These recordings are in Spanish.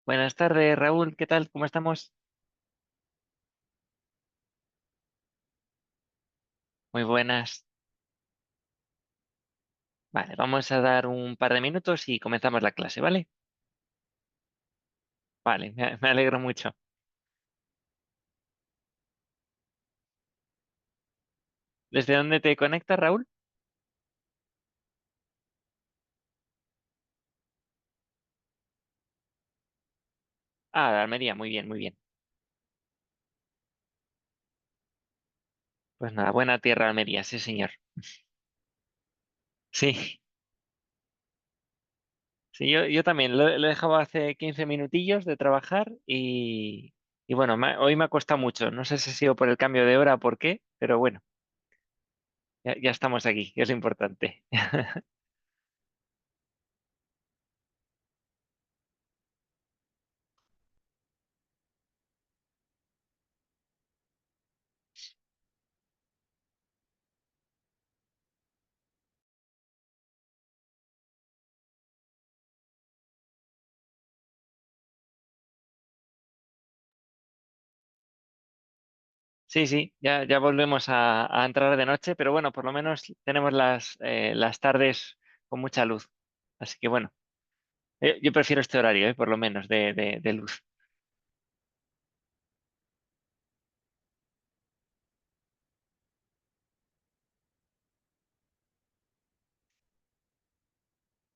Buenas tardes, Raúl. ¿Qué tal? ¿Cómo estamos? Muy buenas. Vale, vamos a dar un par de minutos y comenzamos la clase, ¿vale? Vale, me alegro mucho. ¿Desde dónde te conectas, Raúl? Ah, de Almería. Muy bien, muy bien. Pues nada, buena tierra, Almería, sí, señor. Sí, sí, yo también lo he dejado hace 15 minutillos de trabajar y bueno, hoy me ha costado mucho. No sé si ha sido por el cambio de hora o por qué, pero bueno, ya estamos aquí, que es lo importante. Sí, sí, ya volvemos a entrar de noche, pero bueno, por lo menos tenemos las tardes con mucha luz. Así que bueno, yo prefiero este horario, por lo menos, de luz.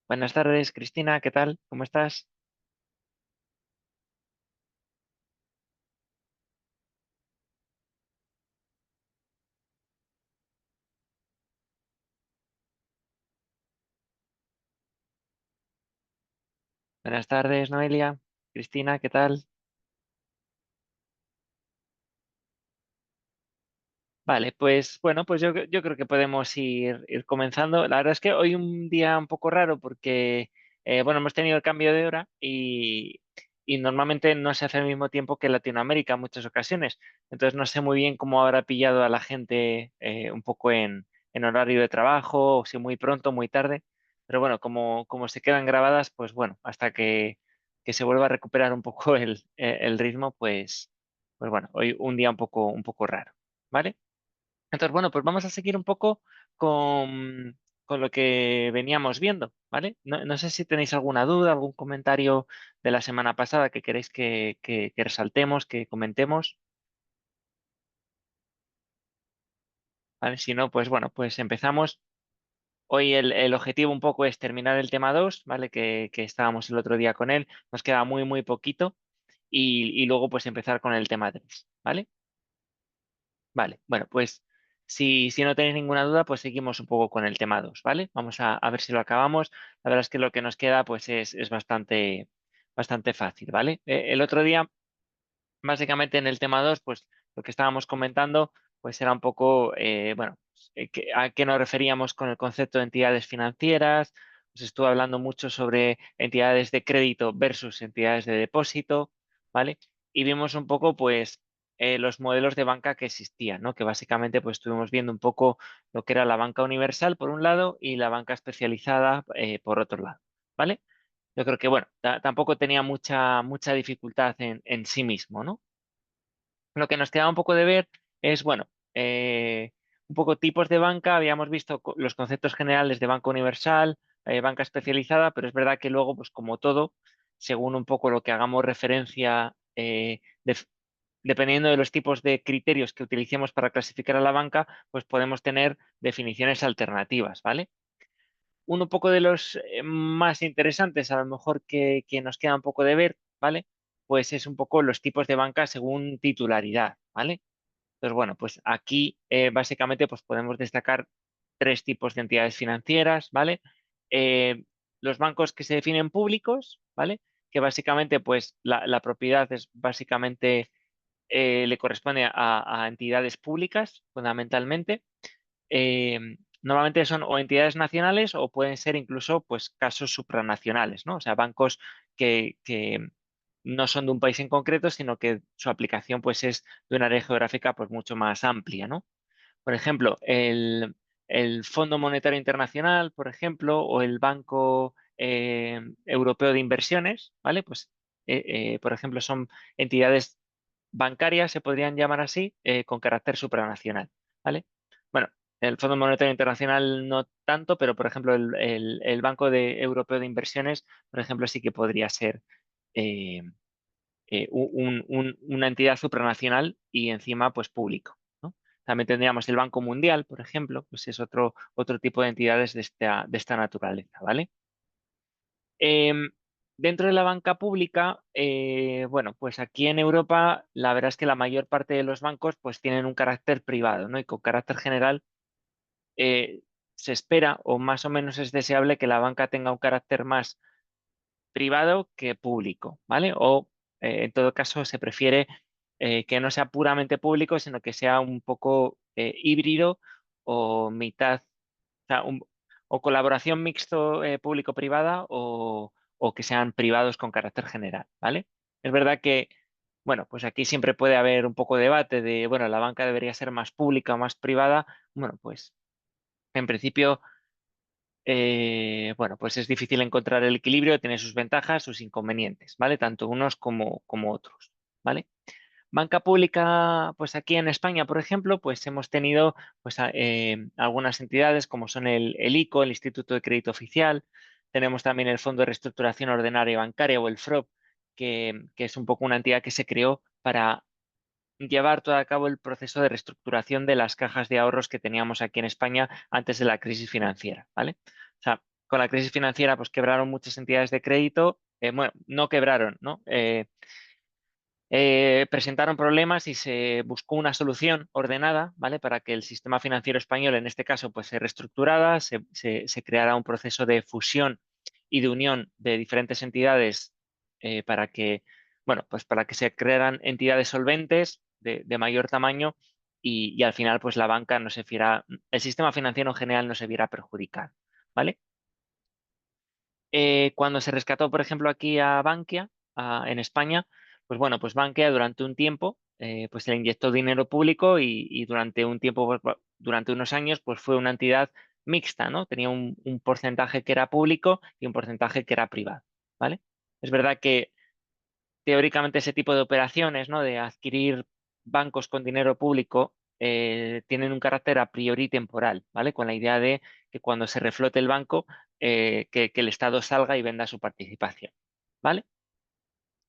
Buenas tardes, Cristina, ¿qué tal? ¿Cómo estás? Buenas tardes, Noelia. Cristina, ¿qué tal? Vale, pues bueno, pues yo creo que podemos ir comenzando. La verdad es que hoy un día un poco raro porque, bueno, hemos tenido el cambio de hora y normalmente no se hace al mismo tiempo que Latinoamérica en muchas ocasiones. Entonces no sé muy bien cómo habrá pillado a la gente un poco en horario de trabajo, o si muy pronto, muy tarde. Pero bueno, como se quedan grabadas, pues bueno, hasta que se vuelva a recuperar un poco el ritmo, pues bueno, hoy un día un poco raro. ¿Vale? Entonces, bueno, pues vamos a seguir un poco con lo que veníamos viendo, ¿vale? No sé si tenéis alguna duda, algún comentario de la semana pasada que queréis que resaltemos, que comentemos, ¿vale? Si no, pues bueno, pues empezamos. Hoy el objetivo un poco es terminar el tema 2, ¿vale? Que estábamos el otro día con él. Nos queda muy poquito y luego pues empezar con el tema 3, ¿vale? Vale, bueno, pues si no tenéis ninguna duda, pues seguimos un poco con el tema 2, ¿vale? Vamos a ver si lo acabamos. La verdad es que lo que nos queda pues es bastante fácil, ¿vale? El otro día, básicamente en el tema 2 pues lo que estábamos comentando, pues era un poco, bueno, a qué nos referíamos con el concepto de entidades financieras. Pues estuve hablando mucho sobre entidades de crédito versus entidades de depósito, ¿vale? Y vimos un poco, pues, los modelos de banca que existían, ¿no? Que básicamente, pues, estuvimos viendo un poco lo que era la banca universal por un lado y la banca especializada por otro lado, ¿vale? Yo creo que, bueno, tampoco tenía mucha dificultad en sí mismo, ¿no? Lo que nos queda un poco de ver es, bueno, un poco tipos de banca. Habíamos visto los conceptos generales de banca universal, banca especializada, pero es verdad que luego, pues como todo, según un poco lo que hagamos referencia, dependiendo de los tipos de criterios que utilicemos para clasificar a la banca, pues podemos tener definiciones alternativas, ¿vale? Uno poco de los más interesantes, a lo mejor que nos queda un poco de ver, ¿vale? Pues es un poco los tipos de banca según titularidad, ¿vale? Entonces, bueno, pues aquí básicamente pues podemos destacar tres tipos de entidades financieras, ¿vale? Eh, los bancos que se definen públicos, ¿vale? Que básicamente pues la propiedad es básicamente le corresponde a entidades públicas, fundamentalmente. Normalmente son o entidades nacionales o pueden ser incluso pues casos supranacionales, ¿no? O sea, bancos que no son de un país en concreto, sino que su aplicación pues es de una área geográfica pues mucho más amplia, ¿no? Por ejemplo, el Fondo Monetario Internacional, por ejemplo, o el Banco Europeo de Inversiones, ¿vale? Pues por ejemplo, son entidades bancarias, se podrían llamar así, con carácter supranacional, ¿vale? Bueno, el Fondo Monetario Internacional no tanto, pero por ejemplo el Banco Europeo de Inversiones, por ejemplo, sí que podría ser eh, una entidad supranacional y encima pues público, ¿no? También tendríamos el Banco Mundial, por ejemplo, pues es otro tipo de entidades de esta naturaleza, ¿vale? Em, Dentro de la banca pública, bueno, pues aquí en Europa la verdad es que la mayor parte de los bancos pues tienen un carácter privado, ¿no? Y con carácter general eh, se espera o más o menos es deseable que la banca tenga un carácter más privado que público, ¿vale? O en todo caso se prefiere que no sea puramente público, sino que sea un poco híbrido o mitad, o sea, o colaboración mixto público-privada o que sean privados con carácter general, ¿vale? Es verdad que, bueno, pues aquí siempre puede haber un poco de debate de, bueno, la banca debería ser más pública o más privada. Bueno, pues en principio bueno, pues es difícil encontrar el equilibrio, tiene sus ventajas, sus inconvenientes, ¿vale? Tanto unos como otros, ¿vale? Banca pública, pues aquí en España, por ejemplo, pues hemos tenido pues, algunas entidades como son el ICO, el Instituto de Crédito Oficial, tenemos también el Fondo de Reestructuración Ordinaria Bancaria o el FROB, que es un poco una entidad que se creó para llevar todo a cabo el proceso de reestructuración de las cajas de ahorros que teníamos aquí en España antes de la crisis financiera, ¿vale? O sea, con la crisis financiera pues quebraron muchas entidades de crédito, bueno, no quebraron, ¿no? Presentaron problemas y se buscó una solución ordenada, ¿vale? Para que el sistema financiero español, en este caso, pues se reestructurara, se creara un proceso de fusión y de unión de diferentes entidades para que, bueno, pues para que se crearan entidades solventes de mayor tamaño y al final, pues la banca no se viera, el sistema financiero en general no se viera perjudicado, ¿vale? Cuando se rescató, por ejemplo, aquí a Bankia, en España, pues bueno, pues Bankia durante un tiempo, pues se le inyectó dinero público y durante un tiempo, pues, durante unos años, pues fue una entidad mixta, ¿no? Tenía un porcentaje que era público y un porcentaje que era privado, ¿vale? Es verdad que teóricamente ese tipo de operaciones, ¿no? De adquirir bancos con dinero público, tienen un carácter a priori temporal, ¿vale? Con la idea de que cuando se reflote el banco, que el Estado salga y venda su participación, ¿vale?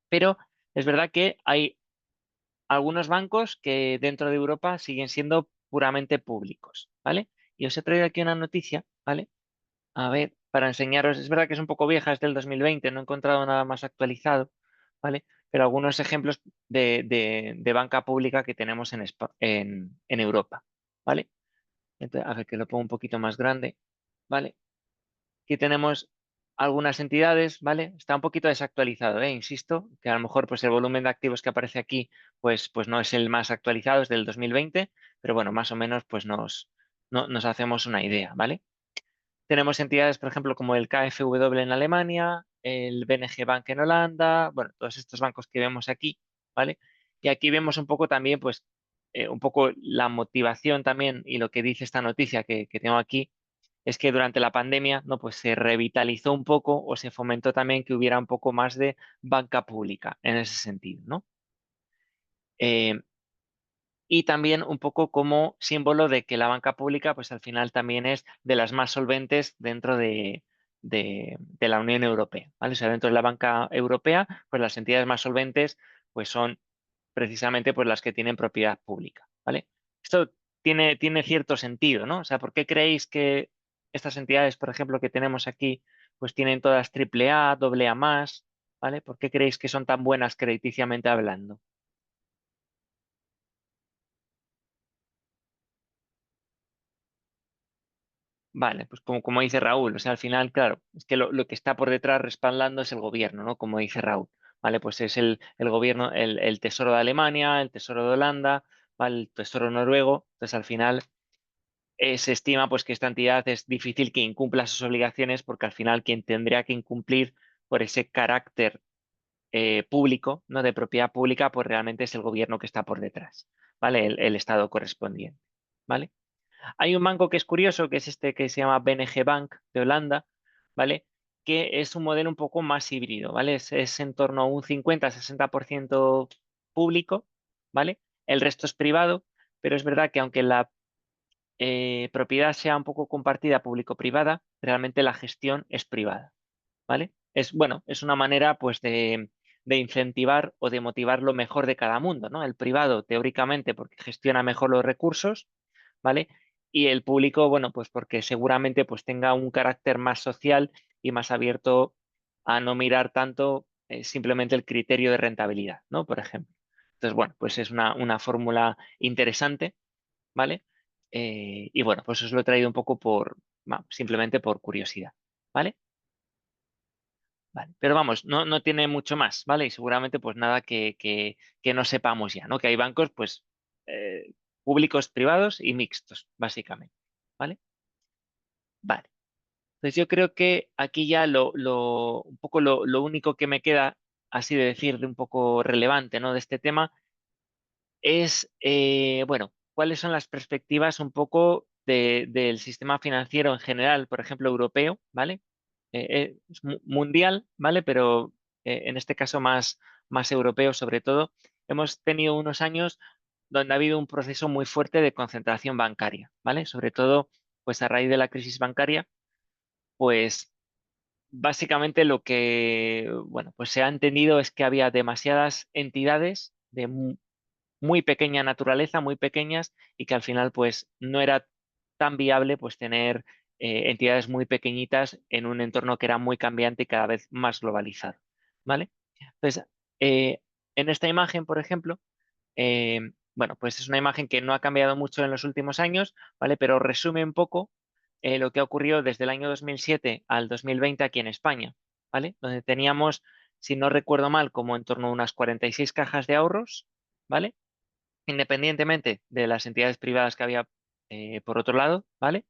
Pero es verdad que hay algunos bancos que dentro de Europa siguen siendo puramente públicos, ¿vale? Y os he traído aquí una noticia, ¿vale? A ver, para enseñaros, es verdad que es un poco vieja, es del 2020, no he encontrado nada más actualizado, ¿vale? Pero algunos ejemplos de banca pública que tenemos en Europa, ¿vale? Entonces, a ver, que lo pongo un poquito más grande, ¿vale? Aquí tenemos algunas entidades, ¿vale? Está un poquito desactualizado, Insisto, que a lo mejor pues el volumen de activos que aparece aquí pues no es el más actualizado, es del 2020, pero bueno, más o menos pues nos hacemos una idea, ¿vale? Tenemos entidades, por ejemplo, como el KfW en Alemania, el BNG Bank en Holanda, bueno, todos estos bancos que vemos aquí, ¿vale? Y aquí vemos un poco también, pues, un poco la motivación también y lo que dice esta noticia que tengo aquí, es que durante la pandemia, ¿no? Pues se revitalizó un poco o se fomentó también que hubiera un poco más de banca pública en ese sentido, ¿no? Eh, y también un poco como símbolo de que la banca pública, pues al final también es de las más solventes dentro de la Unión Europea, ¿vale? O sea, dentro de la banca europea, pues las entidades más solventes, pues son precisamente pues las que tienen propiedad pública, ¿vale? Esto tiene cierto sentido, ¿no? O sea, ¿por qué creéis que estas entidades, por ejemplo, que tenemos aquí, pues tienen todas triple A, doble A más, ¿vale? ¿Por qué creéis que son tan buenas crediticiamente hablando? Vale, pues como dice Raúl, o sea, al final, claro, es que lo que está por detrás respaldando es el gobierno, ¿no? Como dice Raúl, ¿vale? Pues es el gobierno, el Tesoro de Alemania, el Tesoro de Holanda, ¿vale? El Tesoro noruego. Entonces, al final, se estima pues que esta entidad es difícil que incumpla sus obligaciones porque al final quien tendría que incumplir por ese carácter público, ¿no? De propiedad pública, pues realmente es el gobierno que está por detrás, ¿vale? El Estado correspondiente, ¿vale? Hay un banco que es curioso, que es este que se llama BNG Bank de Holanda, ¿vale? que es un modelo un poco más híbrido, ¿vale? Es en torno a un 50-60% público, ¿vale? El resto es privado, pero es verdad que aunque la propiedad sea un poco compartida público-privada, realmente la gestión es privada, ¿vale? Es, bueno, es una manera pues de incentivar o de motivar lo mejor de cada mundo, ¿no? El privado, teóricamente, porque gestiona mejor los recursos, ¿vale? Y el público, bueno, pues porque seguramente pues tenga un carácter más social y más abierto a no mirar tanto simplemente el criterio de rentabilidad, ¿no? Por ejemplo. Entonces, bueno, pues es una fórmula interesante, ¿vale? Y bueno, pues os lo he traído un poco simplemente por curiosidad, ¿vale? Vale. Pero vamos, no tiene mucho más, ¿vale? Y seguramente pues nada que no sepamos ya, ¿no? Que hay bancos pues públicos, privados y mixtos, básicamente, ¿vale? Vale. Entonces yo creo que aquí ya un poco lo único que me queda, así de decir, de un poco relevante, ¿no? De este tema es, bueno, cuáles son las perspectivas un poco del sistema financiero en general, por ejemplo, europeo, ¿vale? Es mundial, ¿vale? Pero en este caso más europeo sobre todo. Hemos tenido unos años donde ha habido un proceso muy fuerte de concentración bancaria, ¿vale? Sobre todo, pues a raíz de la crisis bancaria, pues básicamente lo que, bueno, pues se ha entendido es que había demasiadas entidades de muy pequeña naturaleza, muy pequeñas, y que al final pues no era tan viable pues tener entidades muy pequeñitas en un entorno que era muy cambiante y cada vez más globalizado, ¿vale? Entonces, en esta imagen, por ejemplo, eh, bueno, pues es una imagen que no ha cambiado mucho en los últimos años, ¿vale? Pero resume un poco lo que ha ocurrido desde el año 2007 al 2020 aquí en España, ¿vale? Donde teníamos, si no recuerdo mal, como en torno a unas 46 cajas de ahorros, ¿vale? Independientemente de las entidades privadas que había por otro lado, ¿vale?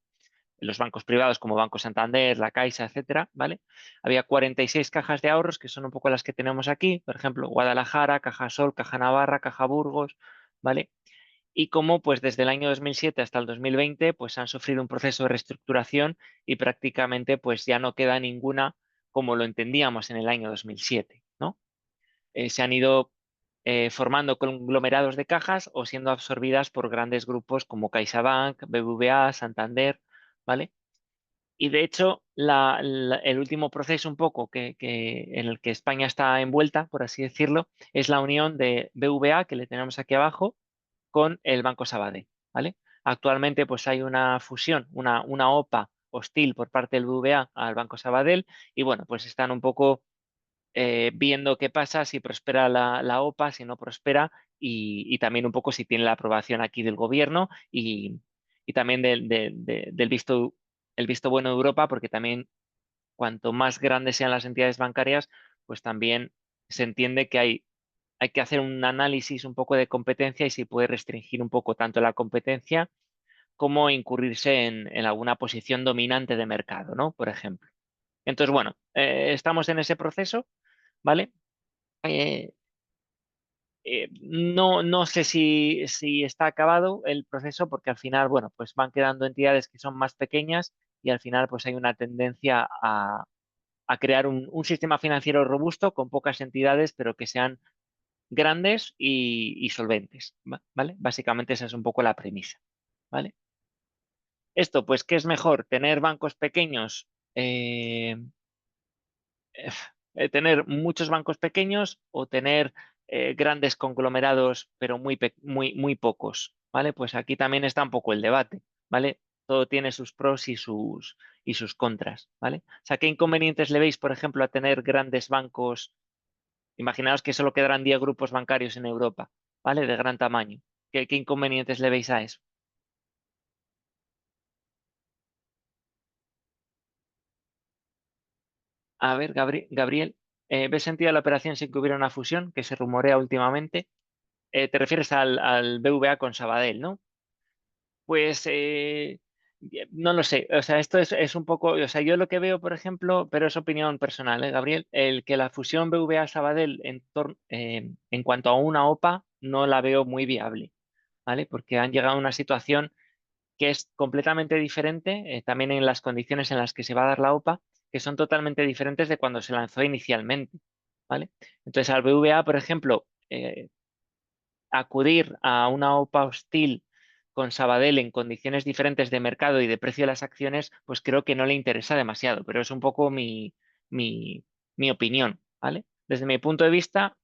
Los bancos privados como Banco Santander, La Caixa, etcétera, ¿vale? Había 46 cajas de ahorros que son un poco las que tenemos aquí, por ejemplo, Guadalajara, Caja Sol, Caja Navarra, Caja Burgos, ¿vale? Y como pues desde el año 2007 hasta el 2020 pues han sufrido un proceso de reestructuración y prácticamente pues ya no queda ninguna como lo entendíamos en el año 2007, ¿no? Se han ido formando conglomerados de cajas o siendo absorbidas por grandes grupos como CaixaBank, BBVA, Santander, ¿vale? Y de hecho, el último proceso un poco en el que España está envuelta, por así decirlo, es la unión de BVA, que le tenemos aquí abajo, con el Banco Sabadell, ¿vale? Actualmente pues hay una fusión, una OPA hostil por parte del BVA al Banco Sabadell y bueno, pues están un poco viendo qué pasa, si prospera la OPA, si no prospera y también un poco si tiene la aprobación aquí del gobierno y también del el visto bueno de Europa, porque también cuanto más grandes sean las entidades bancarias, pues también se entiende que hay que hacer un análisis un poco de competencia y si puede restringir un poco tanto la competencia como incurrirse en alguna posición dominante de mercado, ¿no? Por ejemplo. Entonces, bueno, estamos en ese proceso, ¿vale? Eh, no sé si está acabado el proceso porque al final, bueno, pues van quedando entidades que son más pequeñas y al final pues hay una tendencia a crear un sistema financiero robusto con pocas entidades, pero que sean grandes y solventes, ¿vale? Básicamente esa es un poco la premisa, ¿vale? Esto, pues, ¿qué es mejor? ¿Tener bancos pequeños? eh, ¿Tener muchos bancos pequeños o tener grandes conglomerados, pero muy pocos? ¿Vale? Pues aquí también está un poco el debate, ¿vale? Todo tiene sus pros y sus contras, ¿vale? O sea, ¿qué inconvenientes le veis, por ejemplo, a tener grandes bancos? Imaginaos que solo quedarán 10 grupos bancarios en Europa, ¿vale? De gran tamaño. ¿Qué inconvenientes le veis a eso? A ver, Gabriel, ¿ves sentido a la operación sin que hubiera una fusión que se rumorea últimamente? Te refieres al BVA con Sabadell, ¿no? Pues no lo sé. O sea, esto es un poco. O sea, yo lo que veo, por ejemplo, pero es opinión personal, Gabriel, el que la fusión BVA-Sabadell en cuanto a una OPA no la veo muy viable, ¿vale? Porque han llegado a una situación que es completamente diferente, también en las condiciones en las que se va a dar la OPA, que son totalmente diferentes de cuando se lanzó inicialmente, ¿vale? Entonces, al BVA, por ejemplo, acudir a una OPA hostil con Sabadell en condiciones diferentes de mercado y de precio de las acciones, pues creo que no le interesa demasiado, pero es un poco mi, mi opinión, ¿vale? Desde mi punto de vista,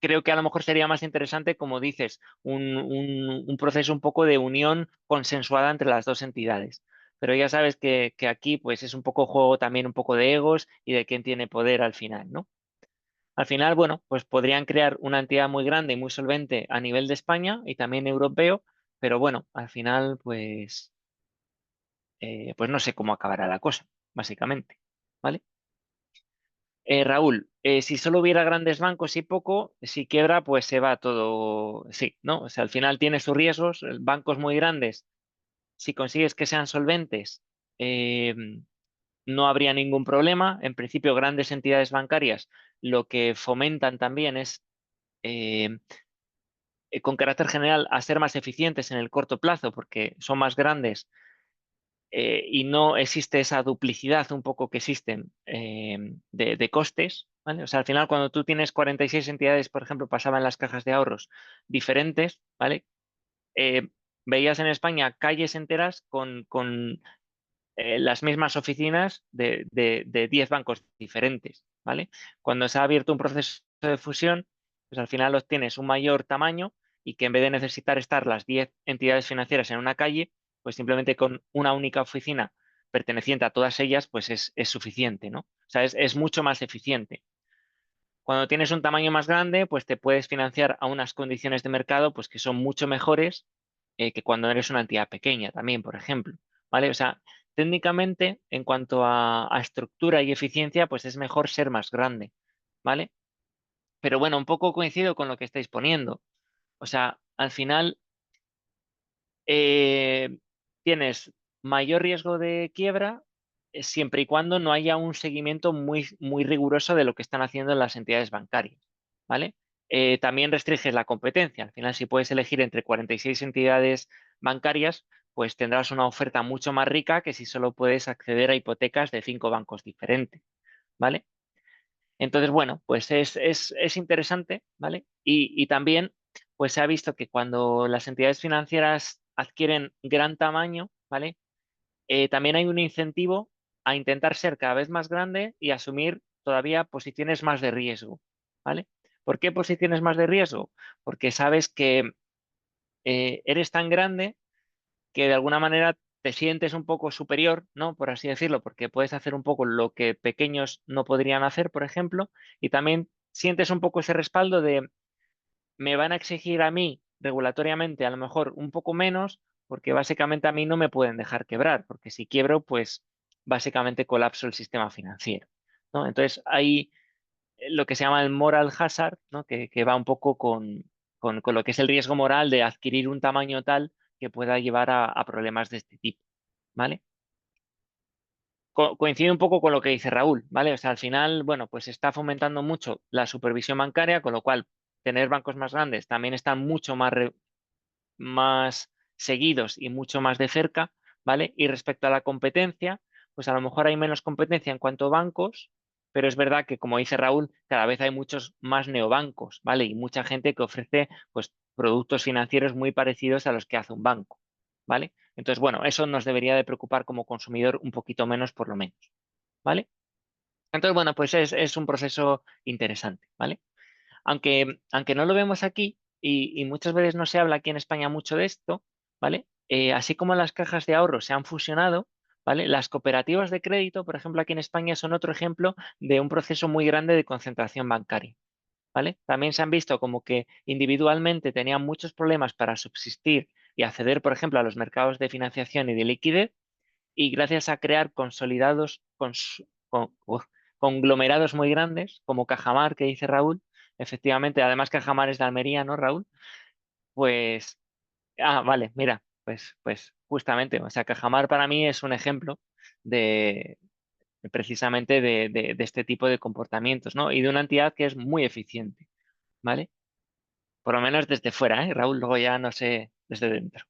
creo que a lo mejor sería más interesante, como dices, un proceso un poco de unión consensuada entre las dos entidades. Pero ya sabes que aquí pues es un poco juego también un poco de egos y de quién tiene poder al final, ¿no? Al final, bueno, pues podrían crear una entidad muy grande y muy solvente a nivel de España y también europeo, pero bueno, al final, pues no sé cómo acabará la cosa, básicamente. ¿Vale? Raúl, si solo hubiera grandes bancos y poco, si quiebra, pues se va todo, sí, ¿no? O sea, al final tiene sus riesgos, bancos muy grandes, si consigues que sean solventes, eh, no habría ningún problema. En principio, grandes entidades bancarias lo que fomentan también es eh, con carácter general a ser más eficientes en el corto plazo porque son más grandes y no existe esa duplicidad un poco que existen de costes, ¿vale? O sea, al final cuando tú tienes 46 entidades, por ejemplo, pasaba en las cajas de ahorros diferentes, ¿vale? Eh, veías en España calles enteras con las mismas oficinas de 10 bancos diferentes, ¿vale? Cuando se ha abierto un proceso de fusión, pues al final obtienes un mayor tamaño y que en vez de necesitar estar las 10 entidades financieras en una calle, pues simplemente con una única oficina perteneciente a todas ellas, pues es suficiente, ¿no? O sea, es mucho más eficiente. Cuando tienes un tamaño más grande, pues te puedes financiar a unas condiciones de mercado pues que son mucho mejores que cuando eres una entidad pequeña también, por ejemplo. ¿Vale? O sea, técnicamente, en cuanto a estructura y eficiencia, pues es mejor ser más grande. ¿Vale? Pero bueno, un poco coincido con lo que estáis poniendo. O sea, al final eh, tienes mayor riesgo de quiebra siempre y cuando no haya un seguimiento muy, muy riguroso de lo que están haciendo las entidades bancarias, ¿vale? También restringes la competencia. Al final, si puedes elegir entre 46 entidades bancarias, pues tendrás una oferta mucho más rica que si solo puedes acceder a hipotecas de 5 bancos diferentes, ¿vale? Entonces, bueno, pues es interesante, ¿vale? Y también, pues se ha visto que cuando las entidades financieras adquieren gran tamaño, ¿vale? También hay un incentivo a intentar ser cada vez más grande y asumir todavía posiciones más de riesgo, ¿vale? ¿Por qué posiciones más de riesgo? Porque sabes que eres tan grande que de alguna manera te sientes un poco superior, ¿no? Por así decirlo, porque puedes hacer un poco lo que pequeños no podrían hacer, por ejemplo, y también sientes un poco ese respaldo de me van a exigir a mí regulatoriamente a lo mejor un poco menos, porque básicamente a mí no me pueden dejar quebrar, porque si quiebro, pues básicamente colapso el sistema financiero, ¿no? Entonces hay lo que se llama el moral hazard, ¿no? Que va un poco con lo que es el riesgo moral de adquirir un tamaño tal que pueda llevar a problemas de este tipo, ¿vale? Coincide un poco con lo que dice Raúl, ¿vale? O sea, al final, bueno, pues está fomentando mucho la supervisión bancaria, con lo cual tener bancos más grandes también están mucho más seguidos y mucho más de cerca, ¿vale? Y respecto a la competencia, pues a lo mejor hay menos competencia en cuanto a bancos, pero es verdad que, como dice Raúl, cada vez hay muchos más neobancos, ¿vale? Y mucha gente que ofrece, pues, productos financieros muy parecidos a los que hace un banco, ¿vale? Entonces, bueno, eso nos debería de preocupar como consumidor un poquito menos, por lo menos, ¿vale? Entonces, bueno, pues es un proceso interesante, ¿vale? Aunque no lo vemos aquí y muchas veces no se habla aquí en España mucho de esto, ¿vale? Así como las cajas de ahorro se han fusionado, ¿vale? Las cooperativas de crédito, por ejemplo, aquí en España son otro ejemplo de un proceso muy grande de concentración bancaria, ¿vale? También se han visto como que individualmente tenían muchos problemas para subsistir y acceder, por ejemplo, a los mercados de financiación y de liquidez, y gracias a crear consolidados, conglomerados muy grandes, como Cajamar, que dice Raúl, efectivamente, además Cajamar es de Almería, ¿no, Raúl? Pues, vale, mira, pues justamente, o sea, Cajamar para mí es un ejemplo de precisamente de este tipo de comportamientos, ¿no? Y de una entidad que es muy eficiente, ¿vale? Por lo menos desde fuera, ¿eh? Raúl, luego ya no sé desde dentro.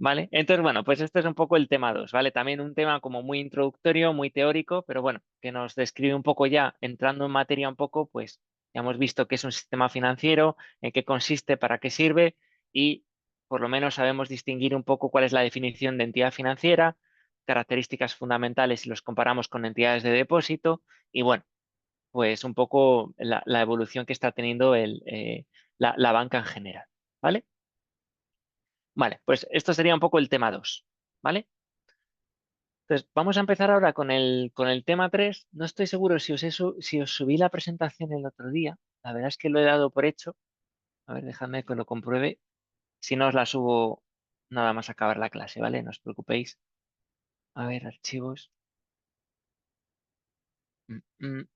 ¿vale? Entonces, bueno, pues este es un poco el tema 2, ¿vale? También un tema como muy introductorio, muy teórico, pero bueno, que nos describe un poco ya, entrando en materia un poco, pues ya hemos visto qué es un sistema financiero, en qué consiste, para qué sirve y por lo menos sabemos distinguir un poco cuál es la definición de entidad financiera, características fundamentales si los comparamos con entidades de depósito y bueno, pues un poco la evolución que está teniendo la banca en general, ¿vale? Vale, pues esto sería un poco el tema 2, ¿vale? Entonces, vamos a empezar ahora con el tema 3. No estoy seguro si os subí la presentación el otro día. La verdad es que lo he dado por hecho. A ver, dejadme que lo compruebe. Si no, os la subo nada más acabar la clase, ¿vale? No os preocupéis. A ver, archivos. Mm, mm.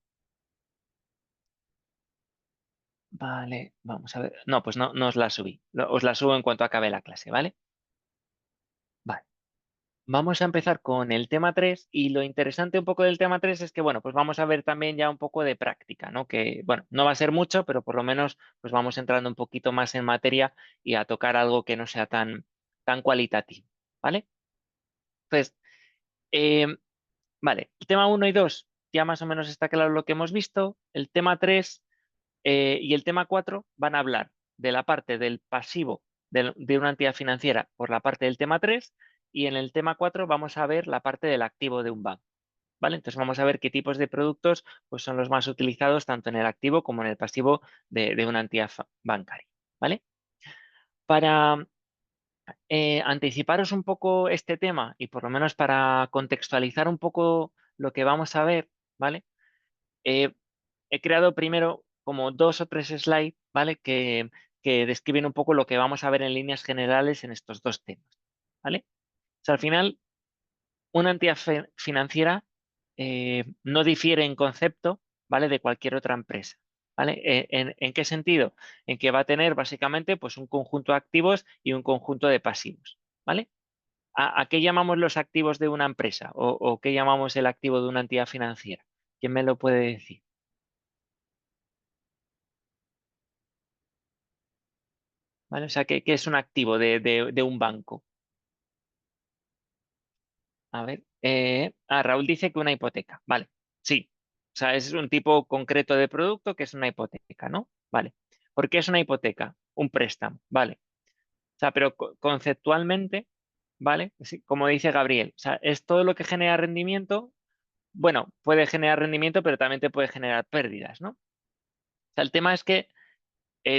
Vale, vamos a ver. No, pues no, no os la subí. Os la subo en cuanto acabe la clase, ¿vale? Vale. Vamos a empezar con el tema 3 y lo interesante un poco del tema 3 es que, bueno, pues vamos a ver también ya un poco de práctica, ¿no? Que, bueno, no va a ser mucho, pero por lo menos pues vamos entrando un poquito más en materia y a tocar algo que no sea tan cualitativo, ¿vale? Entonces, eh, vale, el tema 1 y 2 ya más o menos está claro lo que hemos visto. El tema 3 y el tema 4 van a hablar de la parte del pasivo de una entidad financiera por la parte del tema 3 y en el tema 4 vamos a ver la parte del activo de un banco, ¿vale? Entonces vamos a ver qué tipos de productos pues, son los más utilizados tanto en el activo como en el pasivo de una entidad bancaria, ¿vale? Para anticiparos un poco este tema y por lo menos para contextualizar un poco lo que vamos a ver, ¿vale? Eh, He creado primero como 2 o 3 slides, ¿vale? Que describen un poco lo que vamos a ver en líneas generales en estos dos temas, ¿vale? O sea, al final, una entidad financiera no difiere en concepto, ¿vale? De cualquier otra empresa, ¿vale? ¿En qué sentido? En que va a tener básicamente pues un conjunto de activos y un conjunto de pasivos, ¿vale? ¿A qué llamamos los activos de una empresa o qué llamamos el activo de una entidad financiera? ¿Quién me lo puede decir? ¿Vale? O sea, ¿qué es un activo de un banco? A ver. Raúl dice que una hipoteca. Vale. Sí. O sea, es un tipo concreto de producto que es una hipoteca, ¿no? Vale. ¿Por qué es una hipoteca? Un préstamo. Vale. O sea, pero conceptualmente, ¿vale? Sí, como dice Gabriel, o sea, es todo lo que genera rendimiento. Bueno, puede generar rendimiento, pero también te puede generar pérdidas, ¿no? O sea, el tema es que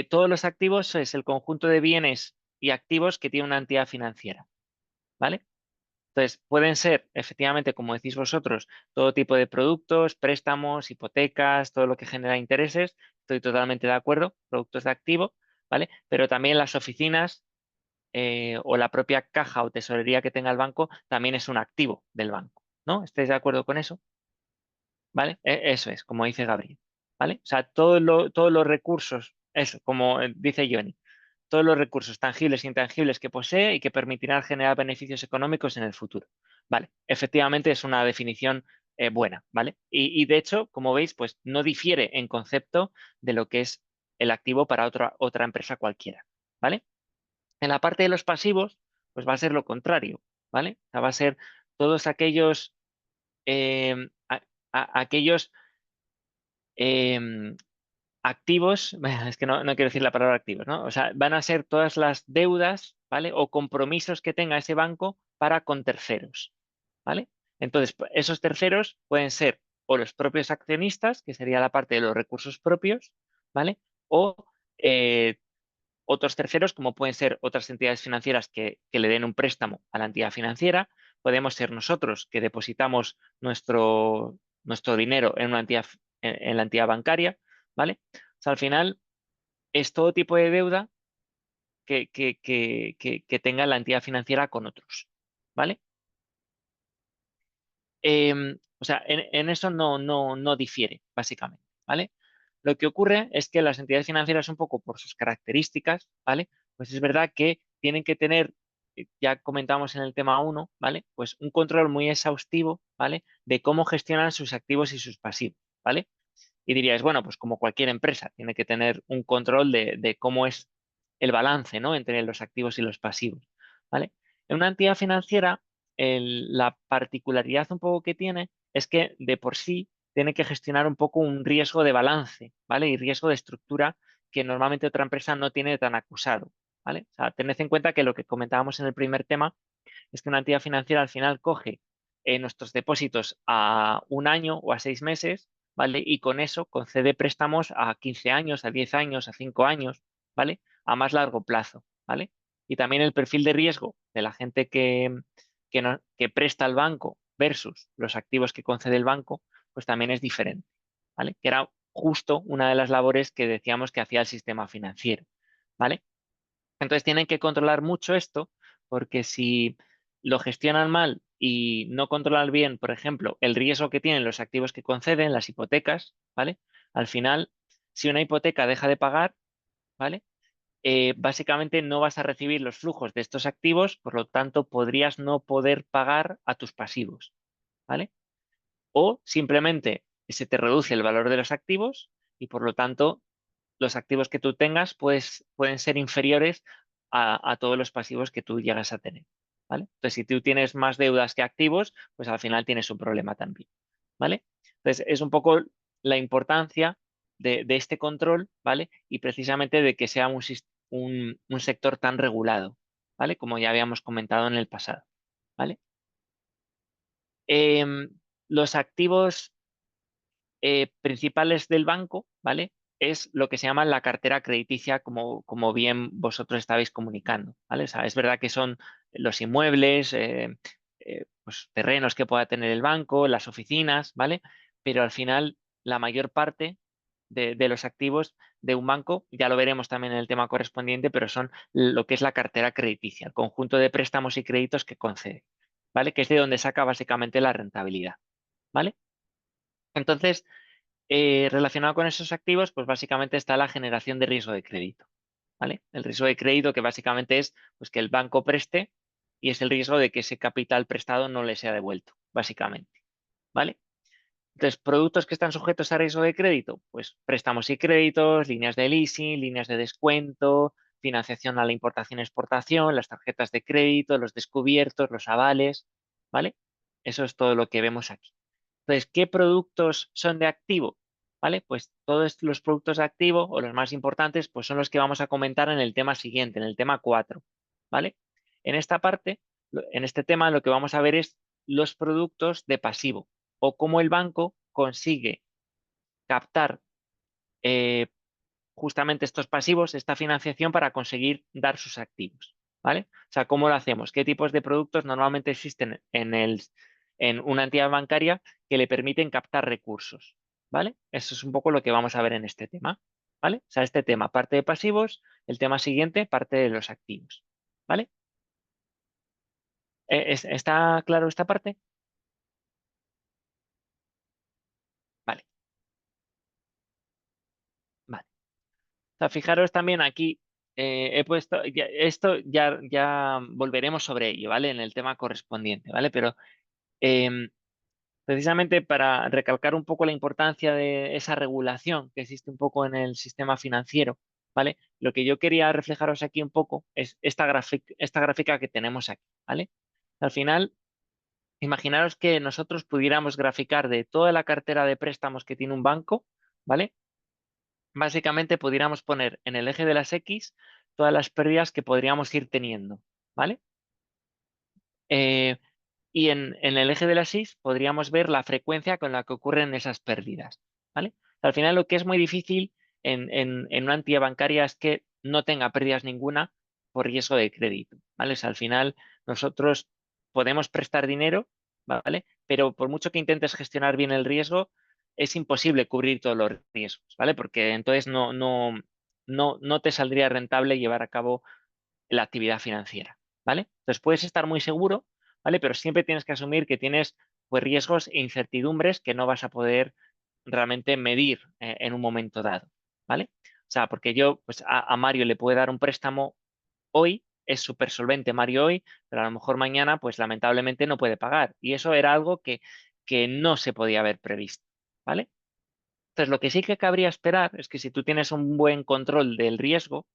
todos los activos es el conjunto de bienes y activos que tiene una entidad financiera, ¿vale? Entonces, pueden ser, efectivamente, como decís vosotros, todo tipo de productos, préstamos, hipotecas, todo lo que genera intereses. Estoy totalmente de acuerdo, productos de activo, ¿vale? Pero también las oficinas o la propia caja o tesorería que tenga el banco también es un activo del banco, ¿no? ¿Estáis de acuerdo con eso? ¿Vale? Eso es, como dice Gabriel, ¿vale? O sea, todos los recursos, eso, como dice Johnny, todos los recursos tangibles e intangibles que posee y que permitirán generar beneficios económicos en el futuro. Vale, efectivamente es una definición buena, ¿vale? Y de hecho, como veis, pues no difiere en concepto de lo que es el activo para otra empresa cualquiera, ¿vale? En la parte de los pasivos, pues va a ser lo contrario, ¿vale? O sea, va a ser todos aquellos, aquellos em, activos, es que no quiero decir la palabra activos, ¿no? O sea, van a ser todas las deudas, ¿vale? O compromisos que tenga ese banco para con terceros, ¿vale? Entonces, esos terceros pueden ser o los propios accionistas, que sería la parte de los recursos propios, ¿vale? O eh, otros terceros, como pueden ser otras entidades financieras que le den un préstamo a la entidad financiera, podemos ser nosotros que depositamos nuestro dinero en una entidad, en la entidad bancaria, ¿vale? O sea, al final es todo tipo de deuda que tenga la entidad financiera con otros, ¿vale? O sea, en eso no difiere, básicamente, ¿vale? Lo que ocurre es que las entidades financieras, un poco por sus características, ¿vale? Pues es verdad que tienen que tener, ya comentamos en el tema uno, ¿vale? Pues un control muy exhaustivo, ¿vale? De cómo gestionan sus activos y sus pasivos, ¿vale? Y diríais, bueno, pues como cualquier empresa, tiene que tener un control de cómo es el balance, ¿no? Entre los activos y los pasivos, ¿vale? En una entidad financiera, la particularidad un poco que tiene es que de por sí tiene que gestionar un poco un riesgo de balance, ¿vale? Y riesgo de estructura que normalmente otra empresa no tiene tan acusado, ¿vale? O sea, tened en cuenta que lo que comentábamos en el primer tema es que una entidad financiera al final coge nuestros depósitos a un año o a 6 meses, ¿vale? Y con eso concede préstamos a 15 años, a 10 años, a 5 años, ¿vale? A más largo plazo, ¿vale? Y también el perfil de riesgo de la gente que presta al banco versus los activos que concede el banco, pues también es diferente, ¿vale? Que era justo una de las labores que decíamos que hacía el sistema financiero, ¿vale? Entonces tienen que controlar mucho esto, porque si lo gestionan mal y no controlan bien, por ejemplo, el riesgo que tienen los activos que conceden, las hipotecas, ¿vale? Al final, si una hipoteca deja de pagar, ¿vale? Básicamente no vas a recibir los flujos de estos activos, por lo tanto podrías no poder pagar a tus pasivos, ¿vale? O simplemente se te reduce el valor de los activos y por lo tanto los activos que tú tengas pueden ser inferiores a todos los pasivos que tú llegas a tener, ¿vale? Entonces, si tú tienes más deudas que activos, pues al final tienes un problema también, ¿vale? Entonces, es un poco la importancia de este control, ¿vale? Y precisamente de que sea un sector tan regulado, ¿vale? Como ya habíamos comentado en el pasado, ¿vale? Em, los activos principales del banco, ¿vale? Es lo que se llama la cartera crediticia, como bien vosotros estabais comunicando, ¿vale? O sea, es verdad que son los inmuebles, pues, terrenos que pueda tener el banco, las oficinas, ¿vale? Pero al final, la mayor parte de los activos de un banco, ya lo veremos también en el tema correspondiente, pero son lo que es la cartera crediticia, el conjunto de préstamos y créditos que concede, ¿vale? Que es de donde saca básicamente la rentabilidad, ¿vale? Entonces, relacionado con esos activos, pues básicamente está la generación de riesgo de crédito, ¿vale? El riesgo de crédito que básicamente es pues, que el banco preste y es el riesgo de que ese capital prestado no le sea devuelto, básicamente, ¿vale? Entonces, productos que están sujetos a riesgo de crédito, pues préstamos y créditos, líneas de leasing, líneas de descuento, financiación a la importación-exportación, las tarjetas de crédito, los descubiertos, los avales, ¿vale? Eso es todo lo que vemos aquí. Entonces, ¿qué productos son de activo? ¿Vale? Pues todos los productos de activo o los más importantes, pues son los que vamos a comentar en el tema siguiente, en el tema 4. ¿Vale? En esta parte, en este tema, lo que vamos a ver es los productos de pasivo o cómo el banco consigue captar eh, justamente estos pasivos, esta financiación para conseguir dar sus activos, ¿vale? O sea, ¿cómo lo hacemos? ¿Qué tipos de productos normalmente existen en una entidad bancaria que le permiten captar recursos? ¿Vale? Eso es un poco lo que vamos a ver en este tema, ¿vale? O sea, este tema, parte de pasivos, el tema siguiente, parte de los activos, ¿vale? ¿Está claro esta parte? Vale, vale. O sea, fijaros también aquí, he puesto, esto ya volveremos sobre ello, ¿vale? En el tema correspondiente, ¿vale? Pero em, precisamente para recalcar un poco la importancia de esa regulación que existe un poco en el sistema financiero, ¿vale? Lo que yo quería reflejaros aquí un poco es esta gráfica que tenemos aquí, ¿vale? Al final, imaginaros que nosotros pudiéramos graficar de toda la cartera de préstamos que tiene un banco, ¿vale? Básicamente pudiéramos poner en el eje de las X todas las pérdidas que podríamos ir teniendo, ¿vale? Eh, y en el eje de las Y podríamos ver la frecuencia con la que ocurren esas pérdidas, ¿vale? Al final lo que es muy difícil en una entidad bancaria es que no tenga pérdidas ninguna por riesgo de crédito, ¿vale? O sea, al final nosotros podemos prestar dinero, ¿vale? Pero por mucho que intentes gestionar bien el riesgo, es imposible cubrir todos los riesgos, ¿vale? Porque entonces no te saldría rentable llevar a cabo la actividad financiera, ¿vale? Entonces puedes estar muy seguro, ¿vale? Pero siempre tienes que asumir que tienes pues, riesgos e incertidumbres que no vas a poder realmente medir en un momento dado, ¿vale? O sea, porque yo pues, a Mario le puedo dar un préstamo hoy, es súper solvente Mario hoy, pero a lo mejor mañana, pues lamentablemente no puede pagar. Y eso era algo que no se podía haber previsto, ¿vale? Entonces, lo que sí que cabría esperar es que si tú tienes un buen control del riesgo,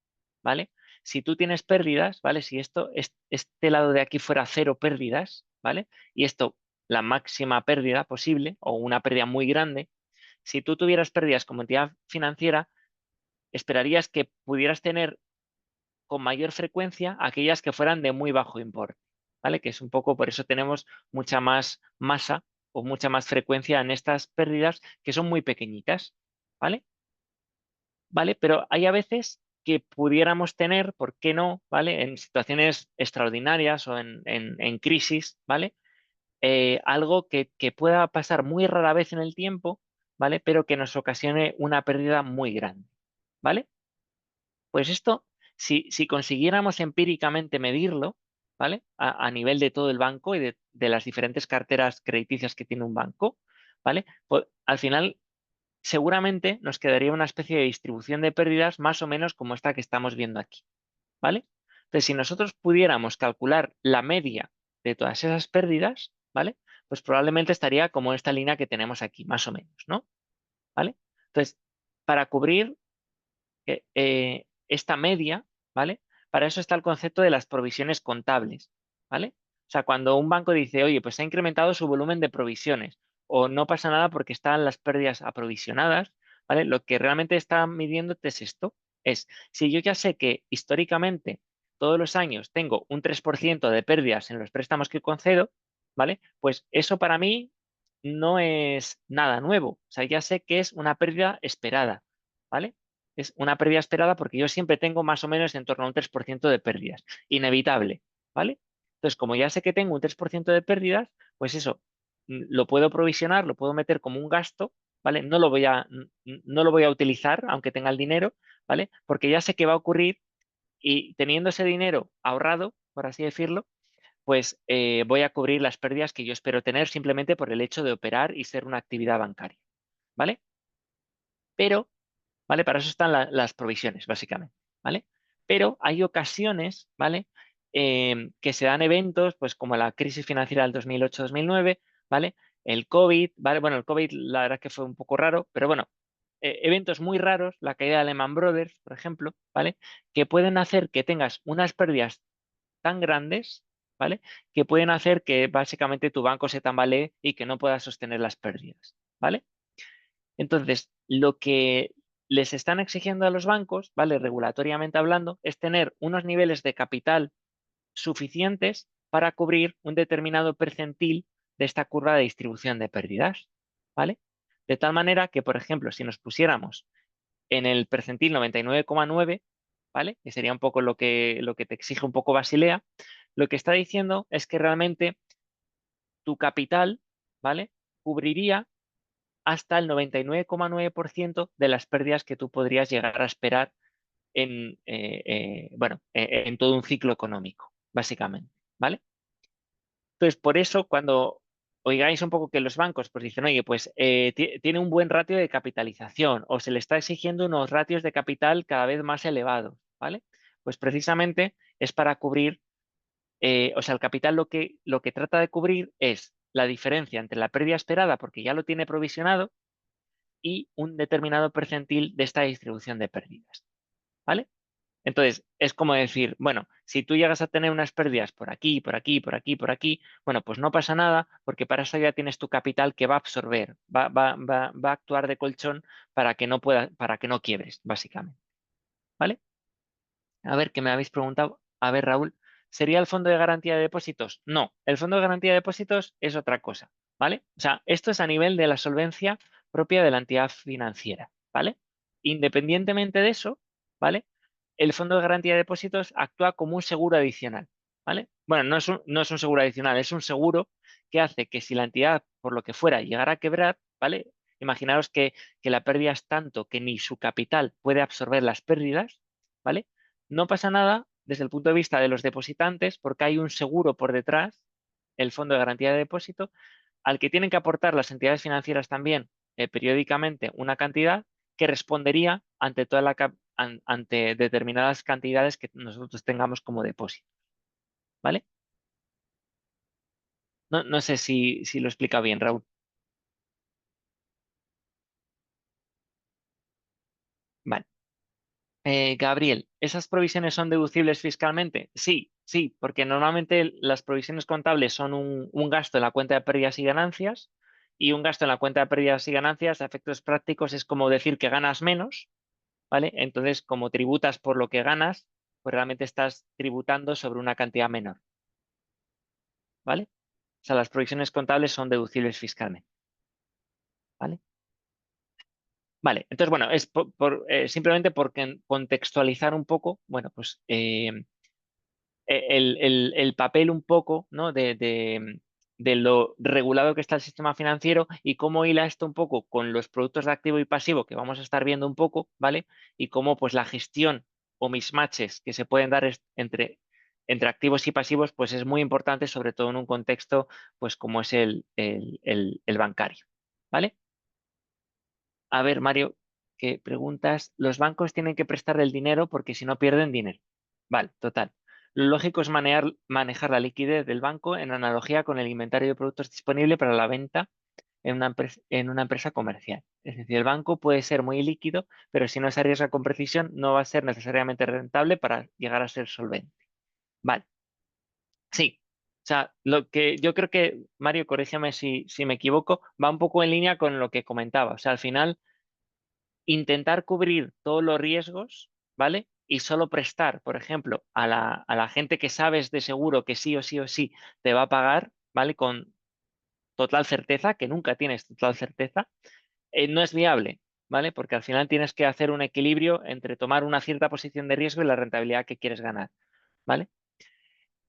¿vale? si tú tienes pérdidas, ¿vale? Si este lado de aquí fuera cero pérdidas, ¿vale? Y esto, la máxima pérdida posible o una pérdida muy grande, si tú tuvieras pérdidas como entidad financiera, esperarías que pudieras tener con mayor frecuencia aquellas que fueran de muy bajo importe, ¿vale? Que es un poco, por eso tenemos mucha más masa o mucha más frecuencia en estas pérdidas que son muy pequeñitas, ¿vale? ¿Vale? Pero hay a veces que pudiéramos tener, ¿por qué no? ¿Vale? En situaciones extraordinarias o en crisis, ¿vale? Algo que pueda pasar muy rara vez en el tiempo, ¿vale? Pero que nos ocasione una pérdida muy grande, ¿vale? Pues esto, si consiguiéramos empíricamente medirlo, ¿vale? A nivel de todo el banco y de las diferentes carteras crediticias que tiene un banco, ¿vale? Pues al final seguramente nos quedaría una especie de distribución de pérdidas más o menos como esta que estamos viendo aquí, ¿vale? Entonces, si nosotros pudiéramos calcular la media de todas esas pérdidas, ¿vale? Pues probablemente estaría como esta línea que tenemos aquí, más o menos, ¿no? ¿Vale? Entonces, para cubrir esta media, ¿vale? Para eso está el concepto de las provisiones contables, ¿vale? O sea, cuando un banco dice, oye, pues ha incrementado su volumen de provisiones o no pasa nada porque están las pérdidas aprovisionadas, ¿vale? Lo que realmente está midiéndote es esto, es si yo ya sé que históricamente todos los años tengo un 3% de pérdidas en los préstamos que concedo, ¿vale? Pues eso para mí no es nada nuevo, o sea, ya sé que es una pérdida esperada, ¿vale? Es una pérdida esperada porque yo siempre tengo más o menos en torno a un 3% de pérdidas. Inevitable, ¿vale? Entonces, como ya sé que tengo un 3% de pérdidas, pues eso, lo puedo provisionar, lo puedo meter como un gasto, ¿vale? No lo voy a utilizar, aunque tenga el dinero, ¿vale? Porque ya sé que va a ocurrir y teniendo ese dinero ahorrado, por así decirlo, pues voy a cubrir las pérdidas que yo espero tener simplemente por el hecho de operar y ser una actividad bancaria, ¿vale? Pero ¿vale? Para eso están las provisiones, básicamente, ¿vale? Pero hay ocasiones, ¿vale? Que se dan eventos, pues como la crisis financiera del 2008-2009, ¿vale? El COVID, ¿vale? Bueno, el COVID la verdad que fue un poco raro, pero bueno, eventos muy raros, la caída de Lehman Brothers, por ejemplo, ¿vale? Que pueden hacer que tengas unas pérdidas tan grandes, ¿vale? Que pueden hacer que básicamente tu banco se tambalee y que no puedas sostener las pérdidas, ¿vale? Entonces, lo que les están exigiendo a los bancos, ¿vale? Regulatoriamente hablando, es tener unos niveles de capital suficientes para cubrir un determinado percentil de esta curva de distribución de pérdidas, ¿vale? De tal manera que, por ejemplo, si nos pusiéramos en el percentil 99,9, ¿vale? Que sería un poco lo que te exige un poco Basilea, lo que está diciendo es que realmente tu capital, ¿vale? Cubriría hasta el 99,9% de las pérdidas que tú podrías llegar a esperar en todo un ciclo económico, básicamente, ¿vale? Entonces, por eso, cuando oigáis un poco que los bancos pues dicen, oye, pues tiene un buen ratio de capitalización o se le está exigiendo unos ratios de capital cada vez más elevados, ¿vale? Pues precisamente es para cubrir, o sea, el capital lo que trata de cubrir es la diferencia entre la pérdida esperada, porque ya lo tiene provisionado, y un determinado percentil de esta distribución de pérdidas, ¿vale? Entonces, es como decir, bueno, si tú llegas a tener unas pérdidas por aquí, por aquí, por aquí, por aquí, bueno, pues no pasa nada porque para eso ya tienes tu capital que va a absorber, va a actuar de colchón para que no para que no quiebres, básicamente, ¿vale? A ver, ¿qué me habéis preguntado? A ver, Raúl, ¿sería el fondo de garantía de depósitos? No, el fondo de garantía de depósitos es otra cosa, ¿vale? O sea, esto es a nivel de la solvencia propia de la entidad financiera, ¿vale? Independientemente de eso, ¿vale? El fondo de garantía de depósitos actúa como un seguro adicional, ¿vale? Bueno, no es un seguro adicional, es un seguro que hace que si la entidad, por lo que fuera, llegara a quebrar, ¿vale? Imaginaos que la pérdida es tanto que ni su capital puede absorber las pérdidas, ¿vale? No pasa nada desde el punto de vista de los depositantes porque hay un seguro por detrás, el Fondo de Garantía de Depósito, al que tienen que aportar las entidades financieras también periódicamente una cantidad que respondería ante ante determinadas cantidades que nosotros tengamos como depósito, ¿vale? No sé si lo explica bien, Raúl. Vale. Gabriel, ¿esas provisiones son deducibles fiscalmente? Sí, sí, porque normalmente las provisiones contables son un gasto en la cuenta de pérdidas y ganancias, y un gasto en la cuenta de pérdidas y ganancias a efectos prácticos es como decir que ganas menos, ¿vale? Entonces, como tributas por lo que ganas, pues realmente estás tributando sobre una cantidad menor, ¿vale? O sea, las provisiones contables son deducibles fiscalmente, ¿vale? Vale, entonces, bueno, es simplemente porque contextualizar un poco, bueno, pues el papel un poco, ¿no? de lo regulado que está el sistema financiero y cómo hila esto un poco con los productos de activo y pasivo que vamos a estar viendo un poco, ¿vale? Y cómo pues la gestión o mismatches que se pueden dar entre activos y pasivos, pues es muy importante, sobre todo en un contexto, pues como es el bancario, ¿vale? A ver, Mario, ¿qué preguntas? Los bancos tienen que prestar el dinero porque si no pierden dinero. Vale, total. Lo lógico es manejar la liquidez del banco en analogía con el inventario de productos disponible para la venta en una empresa comercial. Es decir, el banco puede ser muy líquido, pero si no se arriesga con precisión, no va a ser necesariamente rentable para llegar a ser solvente. Vale, sí. O sea, lo que yo creo que, Mario, corrígeme si me equivoco, va un poco en línea con lo que comentaba. O sea, al final intentar cubrir todos los riesgos, ¿vale? Y solo prestar, por ejemplo, a la gente que sabes de seguro que sí o sí o sí te va a pagar, ¿vale? Con total certeza, que nunca tienes total certeza, no es viable, ¿vale? Porque al final tienes que hacer un equilibrio entre tomar una cierta posición de riesgo y la rentabilidad que quieres ganar, ¿vale?